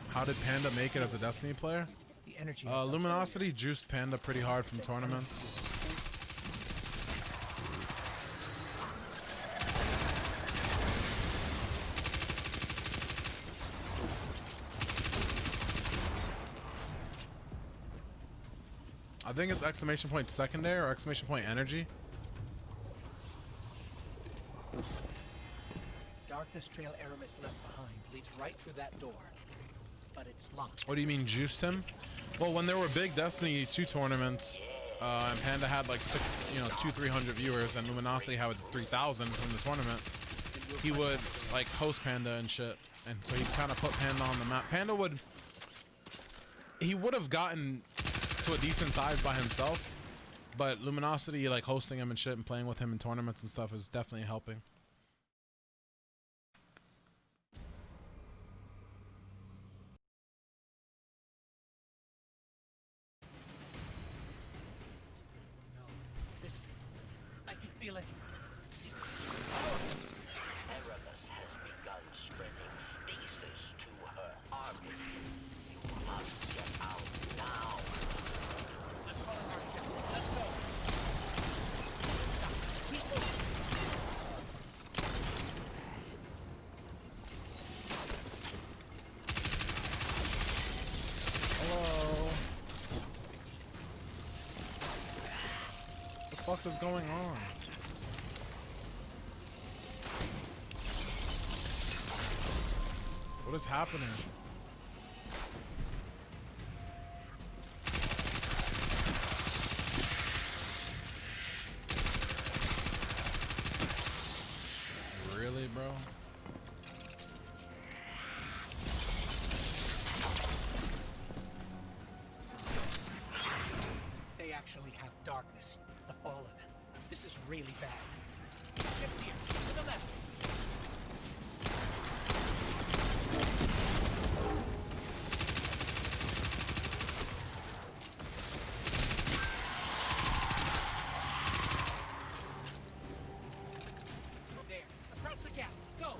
How did Panda make it as a Destiny player? The energy. Luminosity juiced Panda pretty hard from tournaments. I think it's exclamation point secondary or exclamation point energy. Darkness trail Aramis left behind leads right through that door, but it's locked. What do you mean juiced him? Well, when there were big Destiny 2 tournaments, and Panda had like 200-300 viewers, and Luminosity had 3,000 from the tournament, he would like host Panda and shit, and so he kind of put Panda on the map. Panda would have gotten to a decent size by himself, but Luminosity like hosting him and shit and playing with him in tournaments and stuff is definitely helping. I can feel it. Erebus has begun spreading Stasis to her army. You must get out now. Let's follow our ship. Let's go. Keep moving. Hello. What the fuck is going on? What is happening? Really, bro? They actually have darkness. The Fallen. This is really bad. Ships here. To the left. There. Across the gap. Go.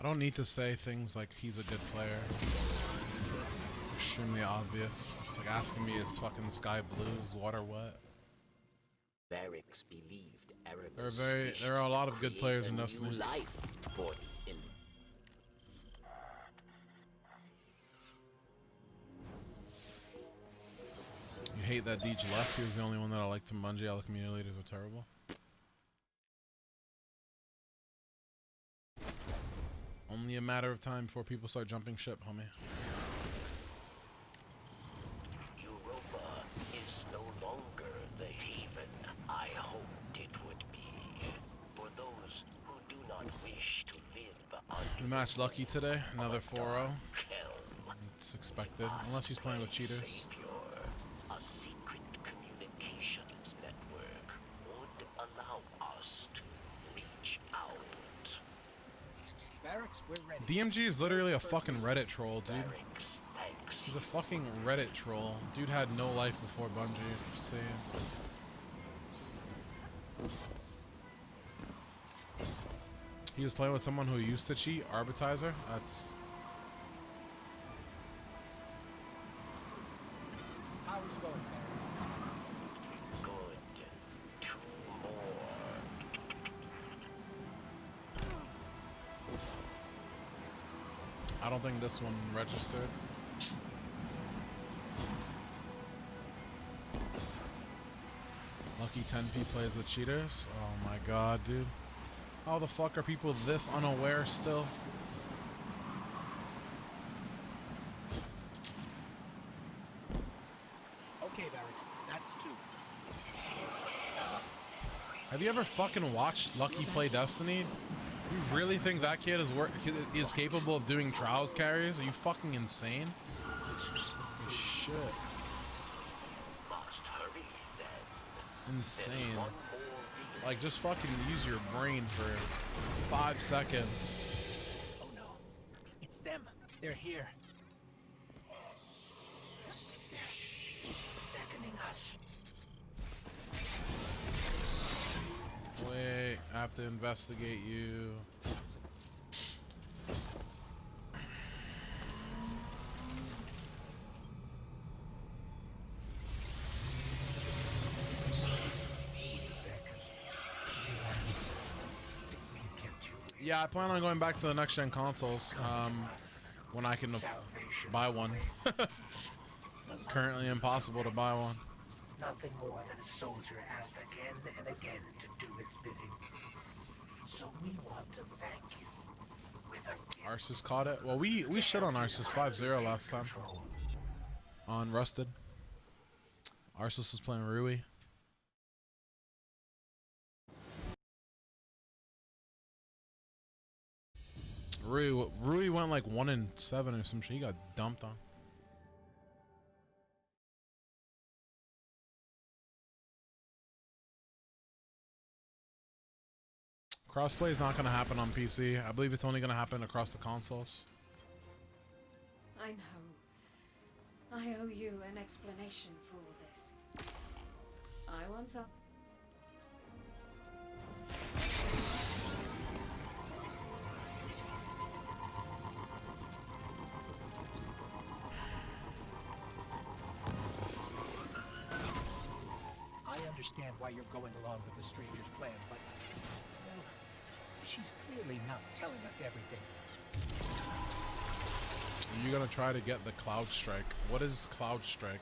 I don't need to say things like he's a good player. Extremely obvious. It's like asking me is fucking sky blue, is water wet. Barracks believed Erebus There are a lot of good players in Destiny. life for the You hate that Deej left. He was the only one that I liked in Bungie. All the community leaders were terrible. Only a matter of time before people start jumping ship, homie. Europa is no longer the haven I hoped it would be. For those who do not wish to live on We matched Lucky today. Another 4-0. Helm, It's expected. Unless he's playing with cheaters. Savior, a secret must reach out. Barracks, we're ready. DMG is literally a fucking Reddit troll, dude. Barracks, thanks. He's a fucking Reddit troll. Dude had no life before Bungie. It's insane. He was playing with someone who used to cheat, Arbitizer. That's... How's it going, Barracks? Good. 2 more. I don't think this one registered. Lucky 10p plays with cheaters. Oh my god, dude. How the fuck are people this unaware still? Okay, Barracks, that's 2. Have you ever fucking watched Lucky play Destiny? You really think that kid is capable of doing trials carries? Are you fucking insane? Shit. Must hurry then. Insane. Like, just fucking use your brain for 5 seconds. Oh no, it's them. They're here. They're beckoning us. Wait, I have to investigate you. Yeah, I plan on going back to the next gen consoles when I can buy one. Currently impossible to buy one. Nothing more than a soldier asked again and again to do its bidding. So we want to thank you with a Arceus caught it. Well, we shit on Arceus 5-0 last time on Rusted. Arceus was playing Rui. Rui went like 1-7 or some shit. He got dumped on. Crossplay is not going to happen on PC. I believe it's only going to happen across the consoles. I know. I owe you an explanation for all this. I want some. I understand why you're going along with the stranger's plan, but, well, she's clearly not telling us everything. You're going to try to get the Cloud Strike. What is Cloud Strike?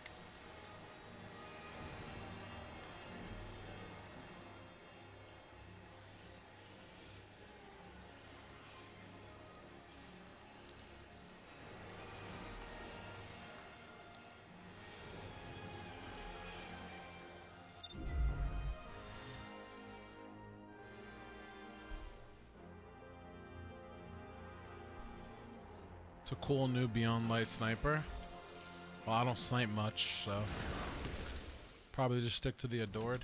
It's a cool new Beyond Light sniper. Well, I don't snipe much, so probably just stick to the Adored.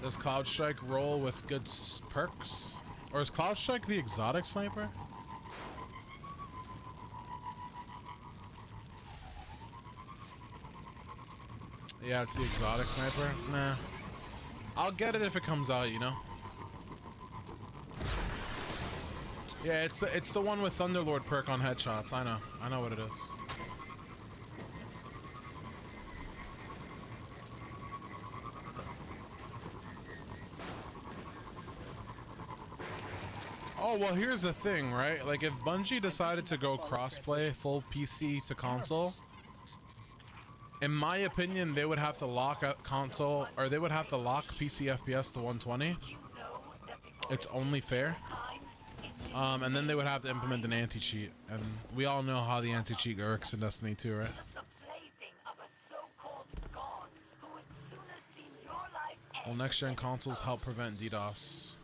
Does Cloud Strike roll with good perks? Or is Cloud Strike the exotic sniper? Yeah, it's the exotic sniper. Nah. I'll get it if it comes out, you know? Yeah, it's the one with Thunderlord perk on headshots. I know what it is. Oh, well, here's the thing, right? Like, if Bungie decided to go crossplay full PC to console, in my opinion, they would have to lock up console, or they would have to lock PC FPS to 120. It's only fair. And then they would have to implement an anti-cheat, and we all know how the anti-cheat works in Destiny 2, right? Will next-gen consoles help prevent DDoS?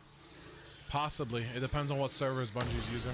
Possibly. It depends on what servers Bungie's using.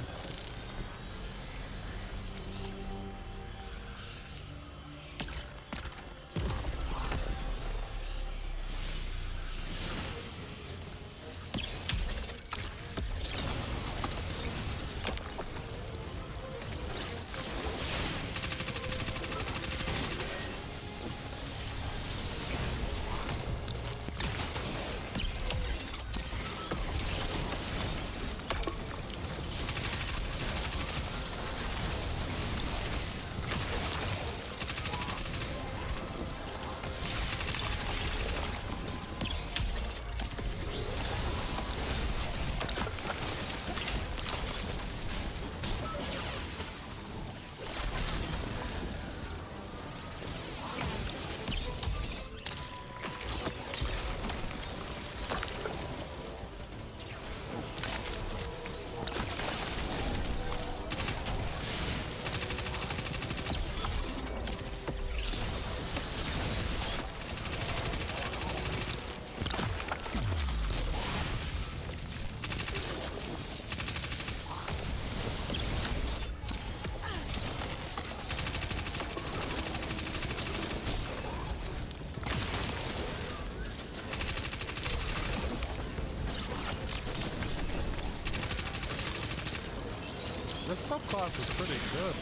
This subclass is pretty good.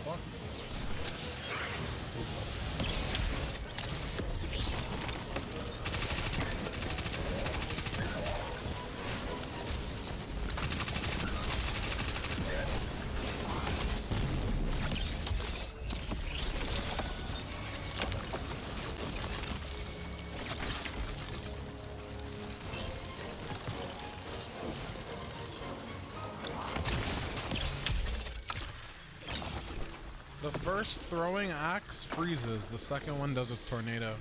Fuck. The first throwing axe freezes, the second one does its tornado.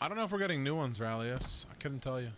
I don't know if we're getting new ones, Rallius. I couldn't tell you.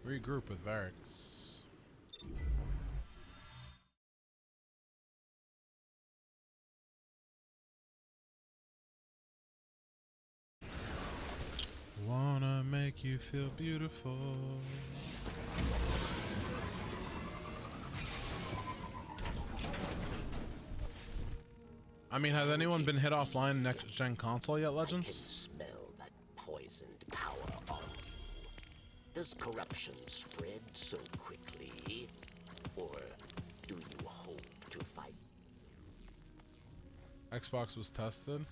Regroup with Varix. Wanna make you feel beautiful. I mean, has anyone been hit offline next gen console yet, Legends? I can smell that poisoned power on you. Does corruption spread so quickly? Or do you hope to fight? Xbox was tested.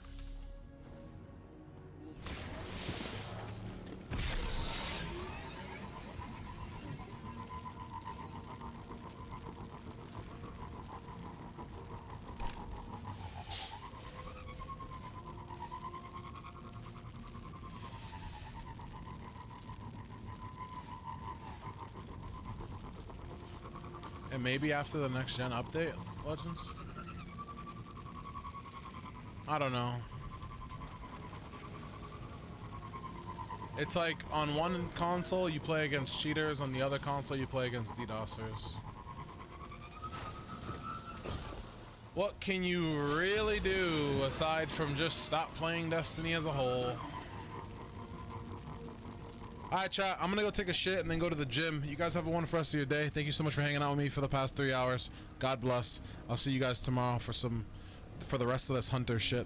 And maybe after the next gen update, Legends? I don't know. It's like on one console you play against cheaters, on the other console you play against DDoSers. What can you really do aside from just stop playing Destiny as a whole? Alright, chat, I'm gonna go take a shit and then go to the gym. You guys have a wonderful rest of your day. Thank you so much for hanging out with me for the past 3 hours. God bless. I'll see you guys tomorrow for the rest of this hunter shit.